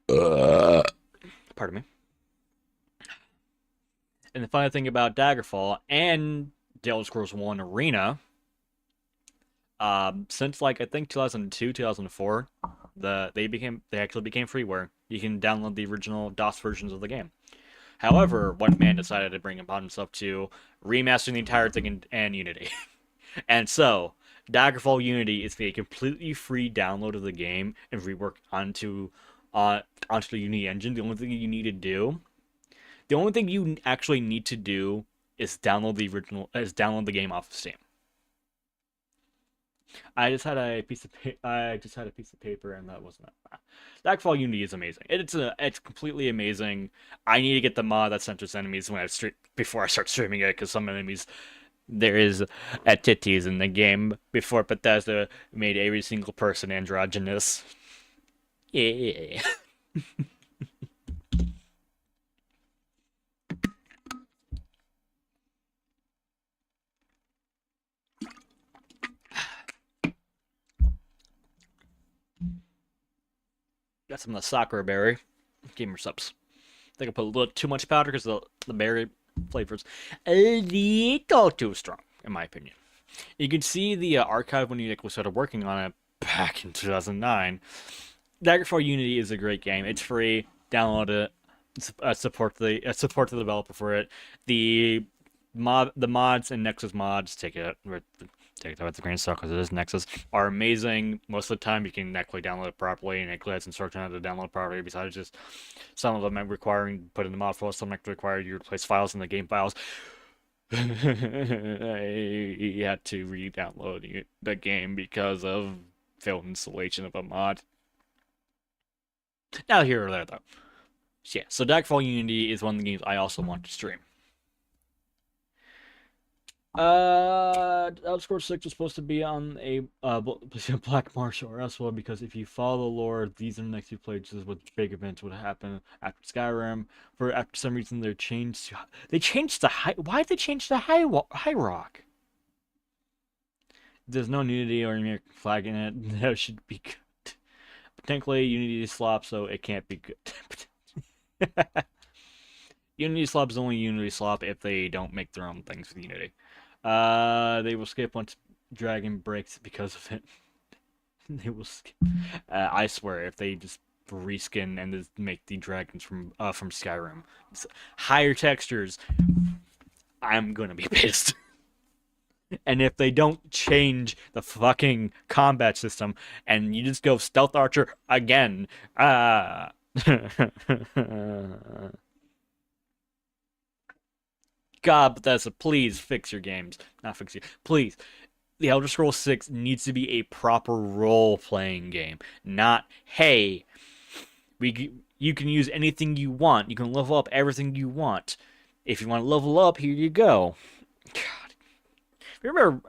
Pardon me. And the funny thing about Daggerfall and The Elder Scrolls 1 Arena, since like I think 2002, 2004, they actually became freeware. You can download the original DOS versions of the game. However, one man decided to bring upon himself to remastering the entire thing in Unity. And so, Daggerfall Unity is a completely free download of the game and rework onto the Unity engine. The only thing you actually need to do is download the game off of Steam. I just had a piece of paper, and that wasn't it. Daggerfall Unity is amazing. It's completely amazing. I need to get the mod that centers enemies before I start streaming it, because some enemies there is titties in the game before Bethesda made every single person androgynous. Yeah. Got some of the Sakura berry. Gamer subs. I think I put a little too much powder because the berry flavors a little too strong, in my opinion. You can see the archive when you started working on it back in 2009. Daggerfall Unity is a great game. It's free. Download it. Support the developer for it. The mods and Nexus mods take it with a grain of salt because it is Nexus are amazing. Most of the time you can actually download it properly, and it has instructions how to download properly. Besides just some of them requiring put in the mod file, some actually require you to replace files in the game files. I had to re-download the game because of failed installation of a mod. Now here or there though. So, yeah, so Daggerfall Unity is one of the games I also want to stream. Elder Scrolls 6 is supposed to be on a Black Marshal or Elsewhere because if you follow the lore, these are the next few places with big events would happen after Skyrim. For after some reason they changed the high. Why did they change the high rock? There's no nudity or any flag in it. That should be good. Technically, Unity is slop, so it can't be good. Unity slop is only Unity slop if they don't make their own things with Unity. They will skip once Dragon breaks because of it. They will skip. I swear, if they just reskin and just make the dragons from Skyrim, higher textures, I'm gonna be pissed. And if they don't change the fucking combat system and you just go stealth archer again, God, Bethesda, please fix your games. Not fix you. Please. The Elder Scrolls 6 needs to be a proper role-playing game. Not, hey, you can use anything you want. You can level up everything you want. If you want to level up, here you go. God. Remember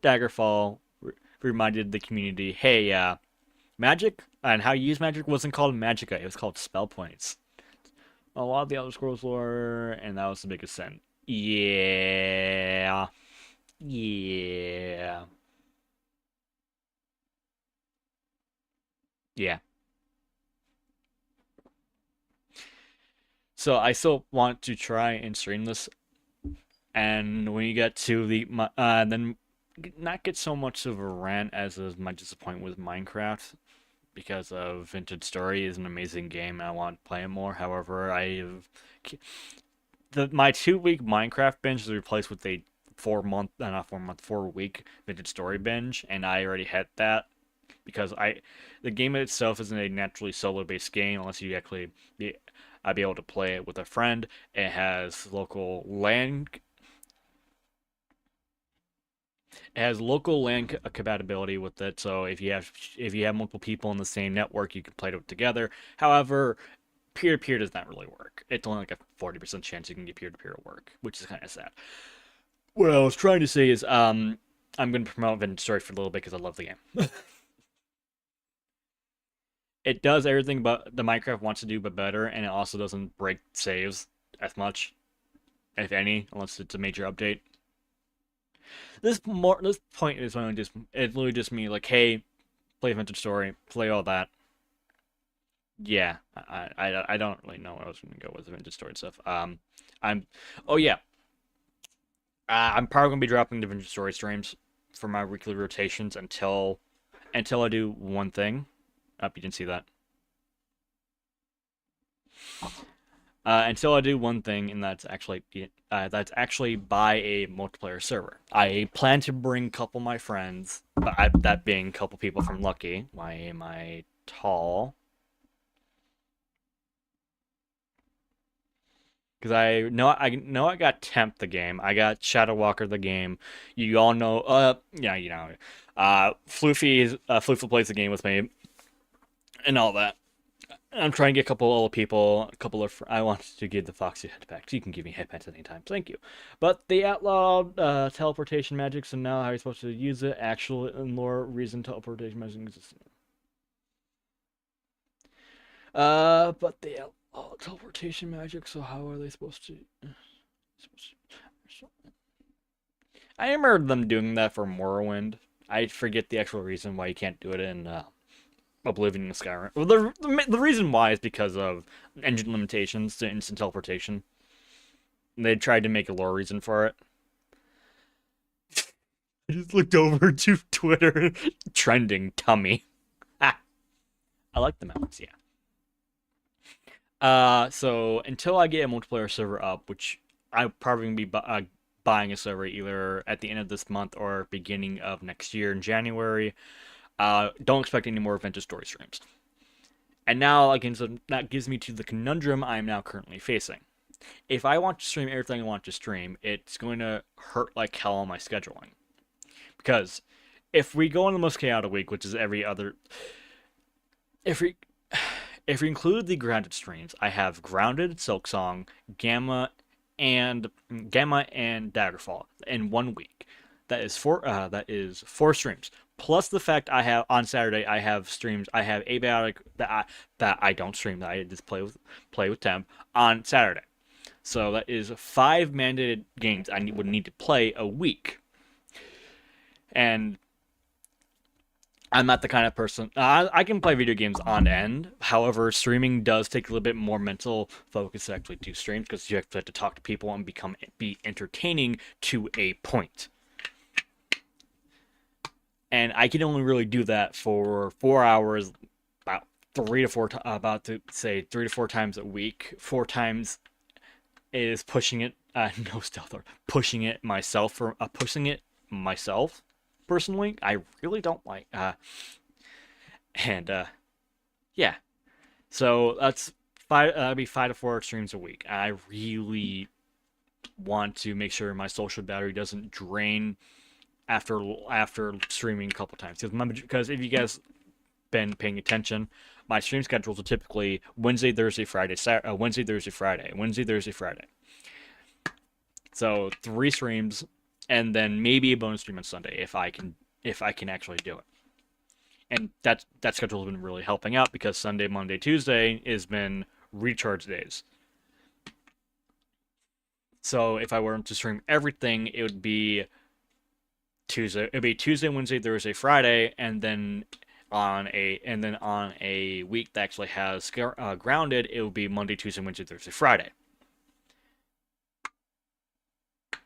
Daggerfall reminded the community, hey, magic and how you use magic wasn't called magicka. It was called spell points. A lot of the Elder Scrolls lore, and that was the biggest sin. Yeah. Yeah. Yeah. So I still want to try and stream this, and when you get to then not get so much of a rant as is my disappointment with Minecraft, because of Vintage Story is an amazing game and I want to play it more. However, my 2 week Minecraft binge is replaced with a 4 month, not 4 month, 4 week Vintage Story binge, and I already hit that because the game itself isn't a naturally solo based game unless you actually be able to play it with a friend. It has local land. It has local LAN compatibility with it, so if you have multiple people on the same network, you can play it together. However, peer to peer does not really work. It's only like a 40% chance you can get peer to peer to work, which is kind of sad. What I was trying to say is, I'm going to promote Vintage Story for a little bit because I love the game. It does everything but the Minecraft wants to do, but better, and it also doesn't break saves as much, if any, unless it's a major update. This point is only just it's literally just me like, hey, play Vintage Story, play all that. Yeah, I don't really know where I was gonna go with the Vintage Story stuff. I'm oh yeah, I'm probably gonna be dropping the Vintage Story streams for my weekly rotations until I do one thing. Up, you didn't see that. Until I do one thing, and that's actually buy a multiplayer server. I plan to bring a couple of my friends, that being a couple people from Lucky. Why am I tall? Because I got Temp the game. I got Shadow Walker the game. You all know. Yeah, Floofy plays the game with me, and all that. I'm trying to get a couple other people, I want to give the Foxy headpacks. You can give me headpacks anytime. Thank you. But they outlawed teleportation magic, so now how are you supposed to use it? Actual and lore reason teleportation magic exists. But they outlawed teleportation magic, so how are they supposed to? I remember them doing that for Morrowind. I forget the actual reason why you can't do it in Oblivion and Skyrim. Well, the reason why is because of engine limitations to instant teleportation. They tried to make a lore reason for it. I just looked over to Twitter, trending tummy. Ah, I like the mounts, yeah. So until I get a multiplayer server up, which I'm probably gonna be buying a server either at the end of this month or beginning of next year in January. Don't expect any more Vintage Story streams. And now, again, so that gives me to the conundrum I am now currently facing. If I want to stream everything I want to stream, it's going to hurt like hell on my scheduling. Because if we go on the most chaotic week, which is every other, if we if we include the grounded streams, I have grounded, Silksong, Gamma, and Daggerfall in 1 week. That is 4 streams. Plus the fact I have on Saturday I have streams. I have Abiotic that I don't stream, that I just play with Temp on Saturday. So that is 5 mandated games would need to play a week. And I'm not the kind of person. I can play video games on end. However, streaming does take a little bit more mental focus to actually do streams, because you have to talk to people and be entertaining to a point. And I can only really do that for 4 hours, about 3 to 4 times a week. 4 times is pushing it. No stealth, or pushing it myself, personally. I really don't like. And yeah, so that's five. That'd be 5 to 4 streams a week. I really want to make sure my social battery doesn't drain after streaming a couple times. Because if you guys been paying attention, my stream schedules are typically Wednesday, Thursday, Friday, Wednesday, Thursday, Friday, Wednesday, Thursday, Friday. So 3 streams, and then maybe a bonus stream on Sunday if I can actually do it. And that schedule has been really helping out, because Sunday, Monday, Tuesday has been recharge days. So if I were to stream everything, it would be Tuesday. It'd be Tuesday, Wednesday, Thursday, Friday, and then on a week that actually has grounded, it would be Monday, Tuesday, Wednesday, Thursday, Friday. Am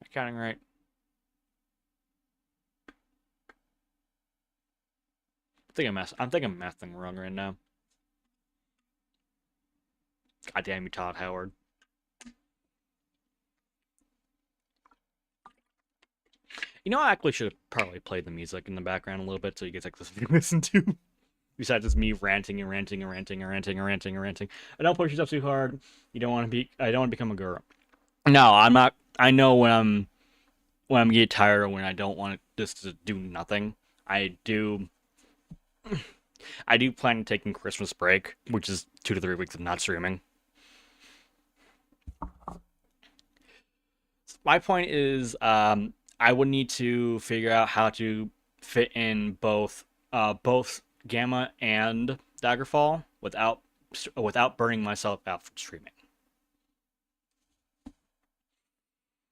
I counting right? I'm thinking mathing wrong right now. God damn you, Todd Howard. You know, I actually should have probably played the music in the background a little bit so you guys actually listen to. Besides just me ranting and ranting and ranting and ranting and ranting and ranting. I don't push yourself too hard. I don't want to become a guru. No, I'm not. I know when I'm getting tired, or when I don't want just to do nothing. I do plan on taking Christmas break, which is 2 to 3 weeks of not streaming. My point is, I would need to figure out how to fit in both Gamma and Daggerfall without burning myself out from streaming,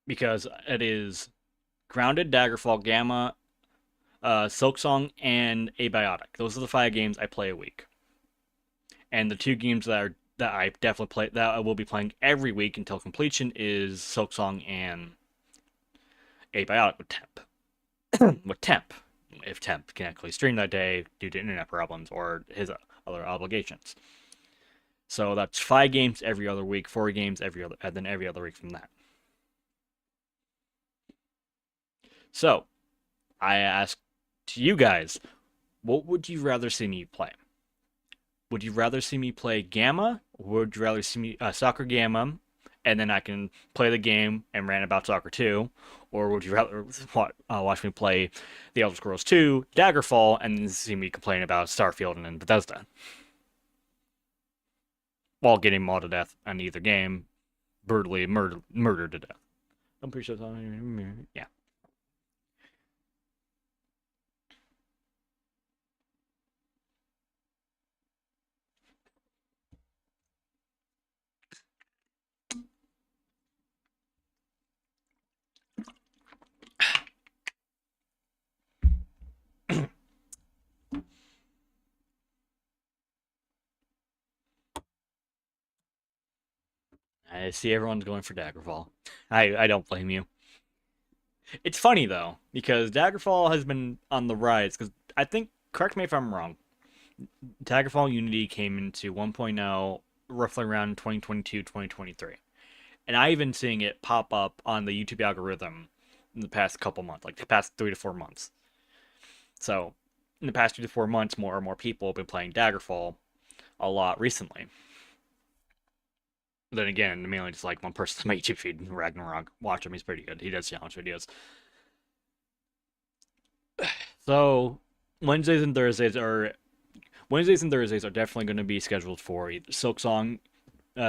because it is Grounded, Daggerfall, Gamma, Silksong, and Abiotic. Those are the 5 games I play a week, and the 2 games that I definitely play, that I will be playing every week until completion, is Silksong and Abiotic with Temp. With Temp, if Temp can actually stream that day due to internet problems or his other obligations. So that's 5 games every other week, 4 games and then every other week from that. So, I ask to you guys, what would you rather see me play? Would you rather see me play Gamma, or would you rather see me Soccer Gamma, and then I can play the game and rant about Soccer 2? Or would you rather watch me play The Elder Scrolls 2, Daggerfall, and then see me complain about Starfield and then Bethesda? While getting mauled to death on either game, brutally murdered to death. I'm pretty sure that's yeah. I see everyone's going for Daggerfall. I don't blame you. It's funny though, because Daggerfall has been on the rise. Because I think, correct me if I'm wrong, Daggerfall Unity came into 1.0 roughly around 2022, 2023, and I've been seeing it pop up on the YouTube algorithm in the past couple months, like the past 3 to 4 months. So, in the past 3 to 4 months, more and more people have been playing Daggerfall a lot recently. Then again, mainly just like one person on my YouTube feed, Ragnarok. Watch him, he's pretty good. He does challenge videos. So Wednesdays and Thursdays are definitely going to be scheduled for either Silksong,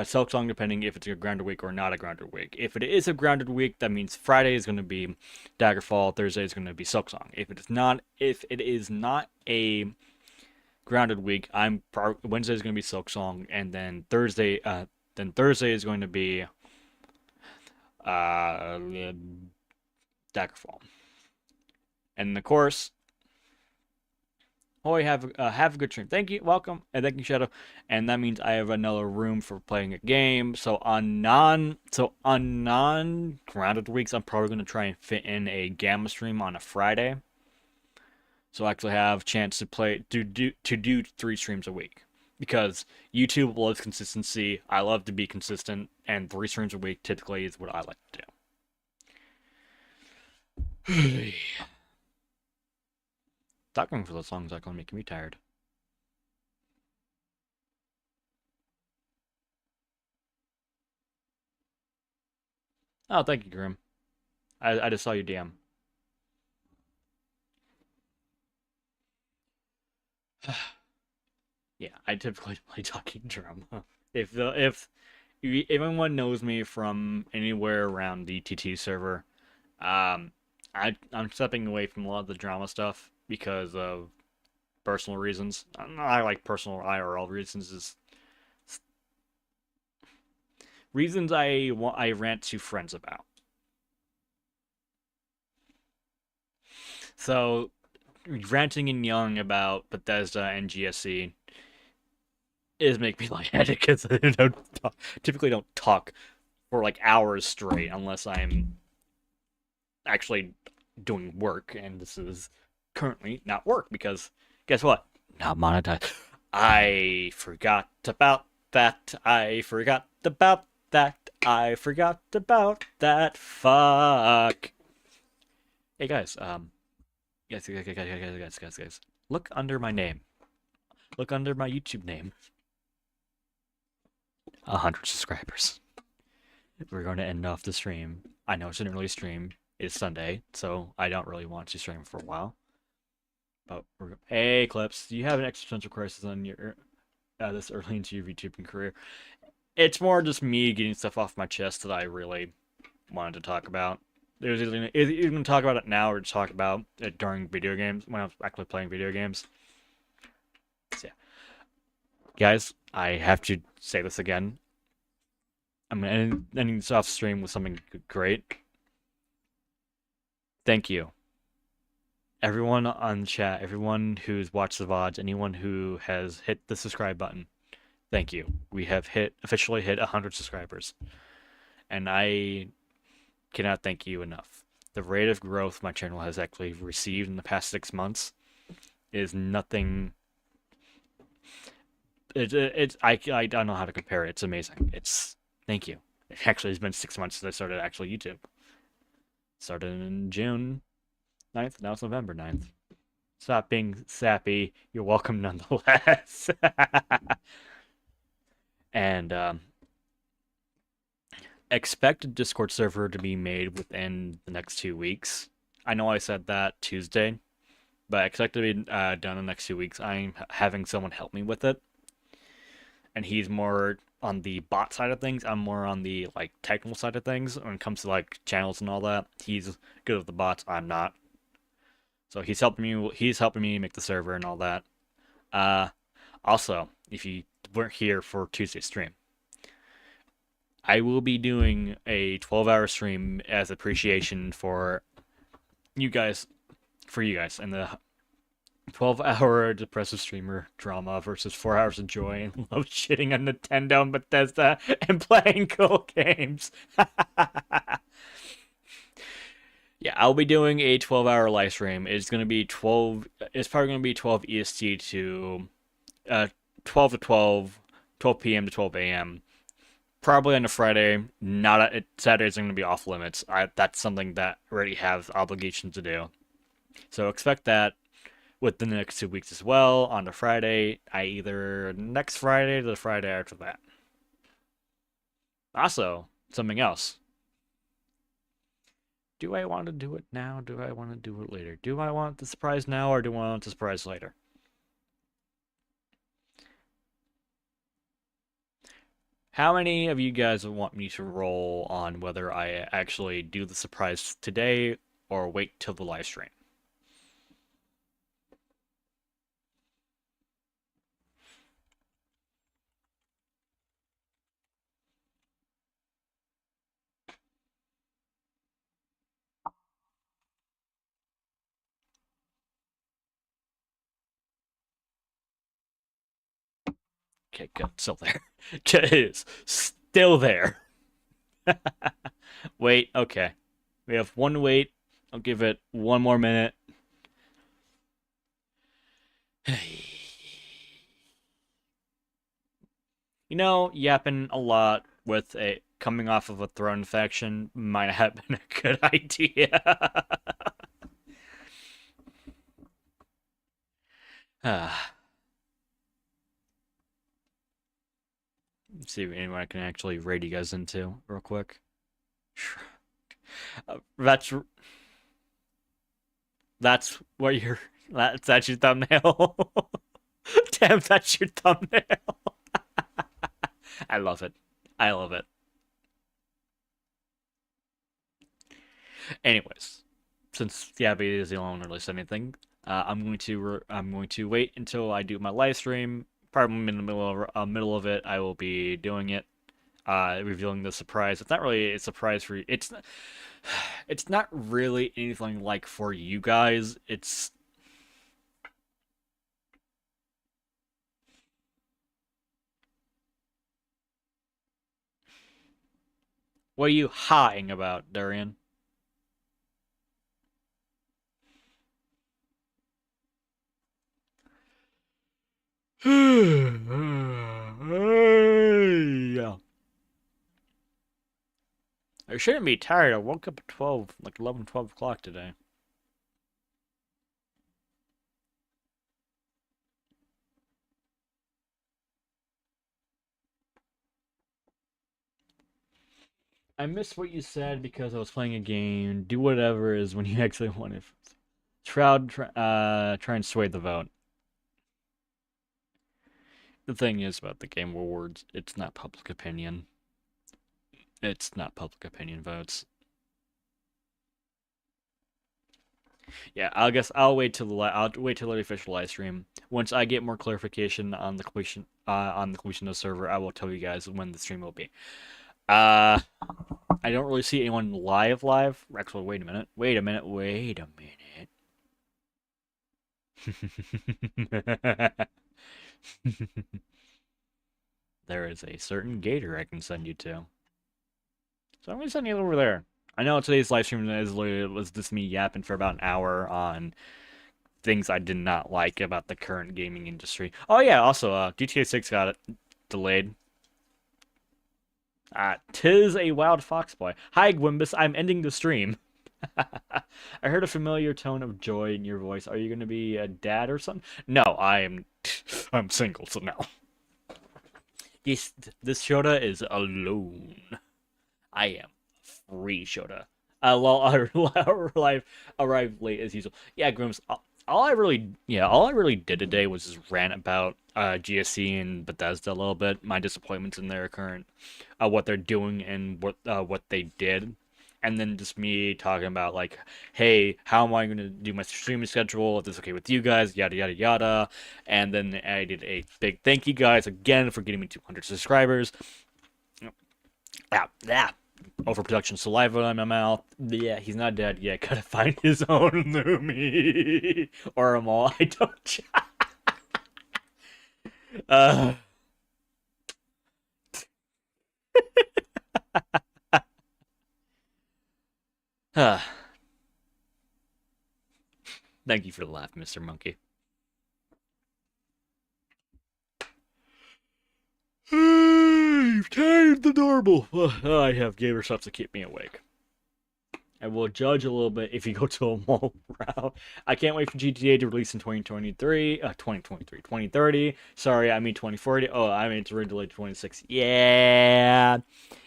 Silk Song depending if it's a grounded week or not a grounded week. If it is a grounded week, that means Friday is going to be Daggerfall, Thursday is going to be Silk Song. If it is not a grounded week, Wednesday is going to be Silk Song, and then Thursday is going to be uh, Daggerfall. And of course, Hoi, have a good stream. Thank you, welcome, and thank you, Shadow. And that means I have another room for playing a game. So on non grounded weeks, I'm probably gonna try and fit in a gamma stream on a Friday. So I actually have a chance to do 3 streams a week. Because YouTube loves consistency. I love to be consistent, and 3 streams a week typically is what I like to do. Talking for those songs actually making me tired. Oh, thank you, Grim. I just saw you DM. Yeah, I typically play talking drum. If anyone knows me from anywhere around the TT server, um, I'm stepping away from a lot of the drama stuff because of personal reasons. I like personal IRL reasons is reasons I rant to friends about. So ranting and yelling about Bethesda and GSC is make me lightheaded because I typically don't talk for like hours straight unless I'm actually doing work, and this is currently not work because guess what? Not monetized. I forgot about that. I forgot about that. I forgot about that. Fuck. Hey guys, guys. Look under my name. Look under my YouTube name. 100 subscribers. We're going to end off the stream. I know it's an early stream. It's Sunday, so I don't really want to stream for a while. But hey, Clips, do you have an existential crisis on your this early into your YouTubing career? It's more just me getting stuff off my chest that I really wanted to talk about. There's either going to talk about it now or just talk about it during video games when I'm actually playing video games. So, yeah. Guys, I have to say this again. I'm ending this off stream with something great. Thank you. Everyone on chat, everyone who's watched the VODs, anyone who has hit the subscribe button, thank you. We have officially hit 100 subscribers. And I cannot thank you enough. The rate of growth my channel has actually received in the past 6 months is nothing. I don't know how to compare it. It's amazing. Thank you. It actually has been 6 months since I started actually YouTube. Started in June 9th, now it's November 9th. Stop being sappy. You're welcome nonetheless. And expect a Discord server to be made within the next 2 weeks. I know I said that Tuesday, but I expect to be done in the next 2 weeks. I'm having someone help me with it, and he's more on the bot side of things. I'm more on the like technical side of things when it comes to like channels and all that. He's good with the bots. I'm not. So he's helping me. He's helping me make the server and all that. Also, if you weren't here for Tuesday's stream, I will be doing a 12-hour stream as appreciation for you guys, and the 12-hour depressive streamer drama versus 4 hours of joy and love shitting on Nintendo and Bethesda and playing cool games. Yeah, I'll be doing a 12-hour live stream. It's gonna be 12. It's probably gonna be 12 EST to 12 to 12 p.m. to 12 a.m. Probably on a Friday. Not Saturdays are gonna be off limits. That's something that I already have obligations to do. So expect that within the next 2 weeks as well. On the Friday, either next Friday or the Friday after that. Also, something else. Do I want to do it now? Do I want to do it later? Do I want the surprise now or do I want the surprise later? How many of you guys want me to roll on whether I actually do the surprise today or wait till the live stream? Okay, good. Still there. It is still there. Wait, okay. We have one wait. I'll give it one more minute. You know, yapping a lot with a coming off of a throat infection might have been a good idea. See if anyone I can actually raid you guys into real quick. That's what your that's your thumbnail. Damn, that's your thumbnail. I love it. I love it. Anyways, since Gabby is the only one who really said anything, I'm going to wait until I do my live stream. Probably in the middle of it, I will be doing it, revealing the surprise. It's not really a surprise for you. It's not really anything like for you guys. It's what are you hawing about, Darian? Yeah. I shouldn't be tired. I woke up at 12, like 11, 12 o'clock today. I missed what you said because I was playing a game. Do whatever is when you actually want it. Try and sway the vote. The thing is about the game awards, it's not public opinion. It's not public opinion votes. Yeah, I guess I'll wait till the official live stream. Once I get more clarification on the completion of the server, I will tell you guys when the stream will be. I don't really see anyone live. Actually, wait a minute. There is a certain gator I can send you to. So I'm gonna send you over there. I know today's live stream was just me yapping for about an hour on things I did not like about the current gaming industry. Oh yeah, also GTA 6 got it delayed. 'Tis a wild fox boy. Hi Gwimbus, I'm ending the stream. I heard a familiar tone of joy in your voice. Are you going to be a dad or something? No, I'm single, so no. This Shota is alone. I am free Shota. Well, I arrived late as usual. Yeah, Grims. All I really did today was just rant about GSC and Bethesda a little bit. My disappointments in their current, what they're doing and what they did, and then just me talking about like, hey, how am I going to do my streaming schedule? If this is okay with you guys, yada yada yada. And then I did a big thank you guys again for getting me 200 subscribers. Yeah. Overproduction saliva in my mouth. Yeah, he's not dead yet. Gotta find his own Lumi. Or a mall. I don't. uh. Thank you for the laugh, Mr. Monkey. You've tired the normal. I have gamer stuff to keep me awake. I will judge a little bit if you go to a mall route. I can't wait for GTA to release in 2030. Sorry, I mean 2040. Oh, I mean it's already delayed to 26. Yeah.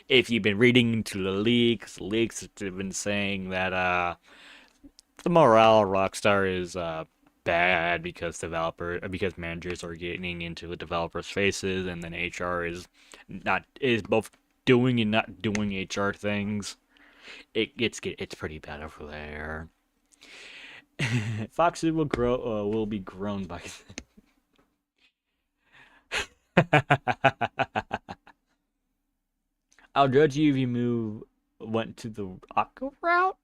If you've been reading into the leaks have been saying that the morale of Rockstar is bad because managers are getting into the developers' faces, and then HR is both doing and not doing HR things. It's pretty bad over there. Foxes will be grown by then. I'll judge you if you went to the aqua route.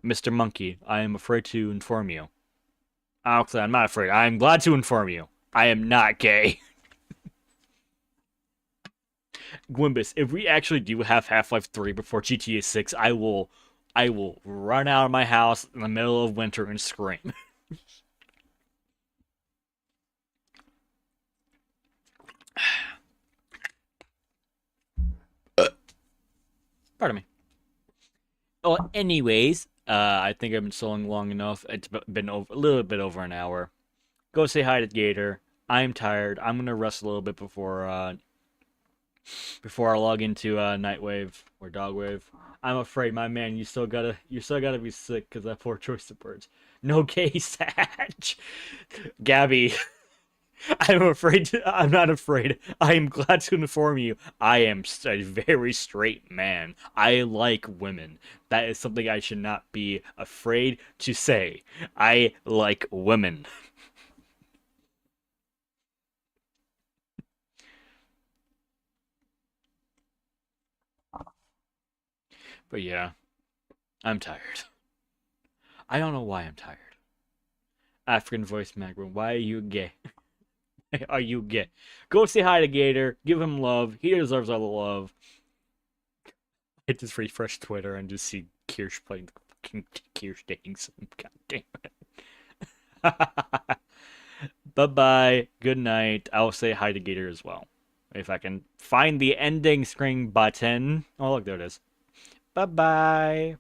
Mr. Monkey, I am afraid to inform you. Actually, I'm not afraid. I am glad to inform you. I am not gay. Gwimbus, if we actually do have Half-Life 3 before GTA 6, I will run out of my house in the middle of winter and scream. Pardon me. Well, anyways, I think I've been soloing long enough. It's been a little bit over an hour. Go say hi to Gator. I'm tired. I'm gonna rest a little bit before I log into Nightwave or Dogwave. I'm afraid, my man, you still gotta be sick because that poor choice of words. No gay Satch. Gabby, I'm not afraid. I am glad to inform you. I am a very straight man. I like women. That is something I should not be afraid to say. I like women. But yeah, I'm tired. I don't know why I'm tired. African voice Magma, why are you gay? Are you gay? Go say hi to Gator. Give him love. He deserves all the love. I just refresh Twitter and just see Kirsch playing the fucking Kirsch dating sim. God damn it. Bye bye. Good night. I'll say hi to Gator as well. If I can find the ending screen button. Oh, look, there it is. Bye bye.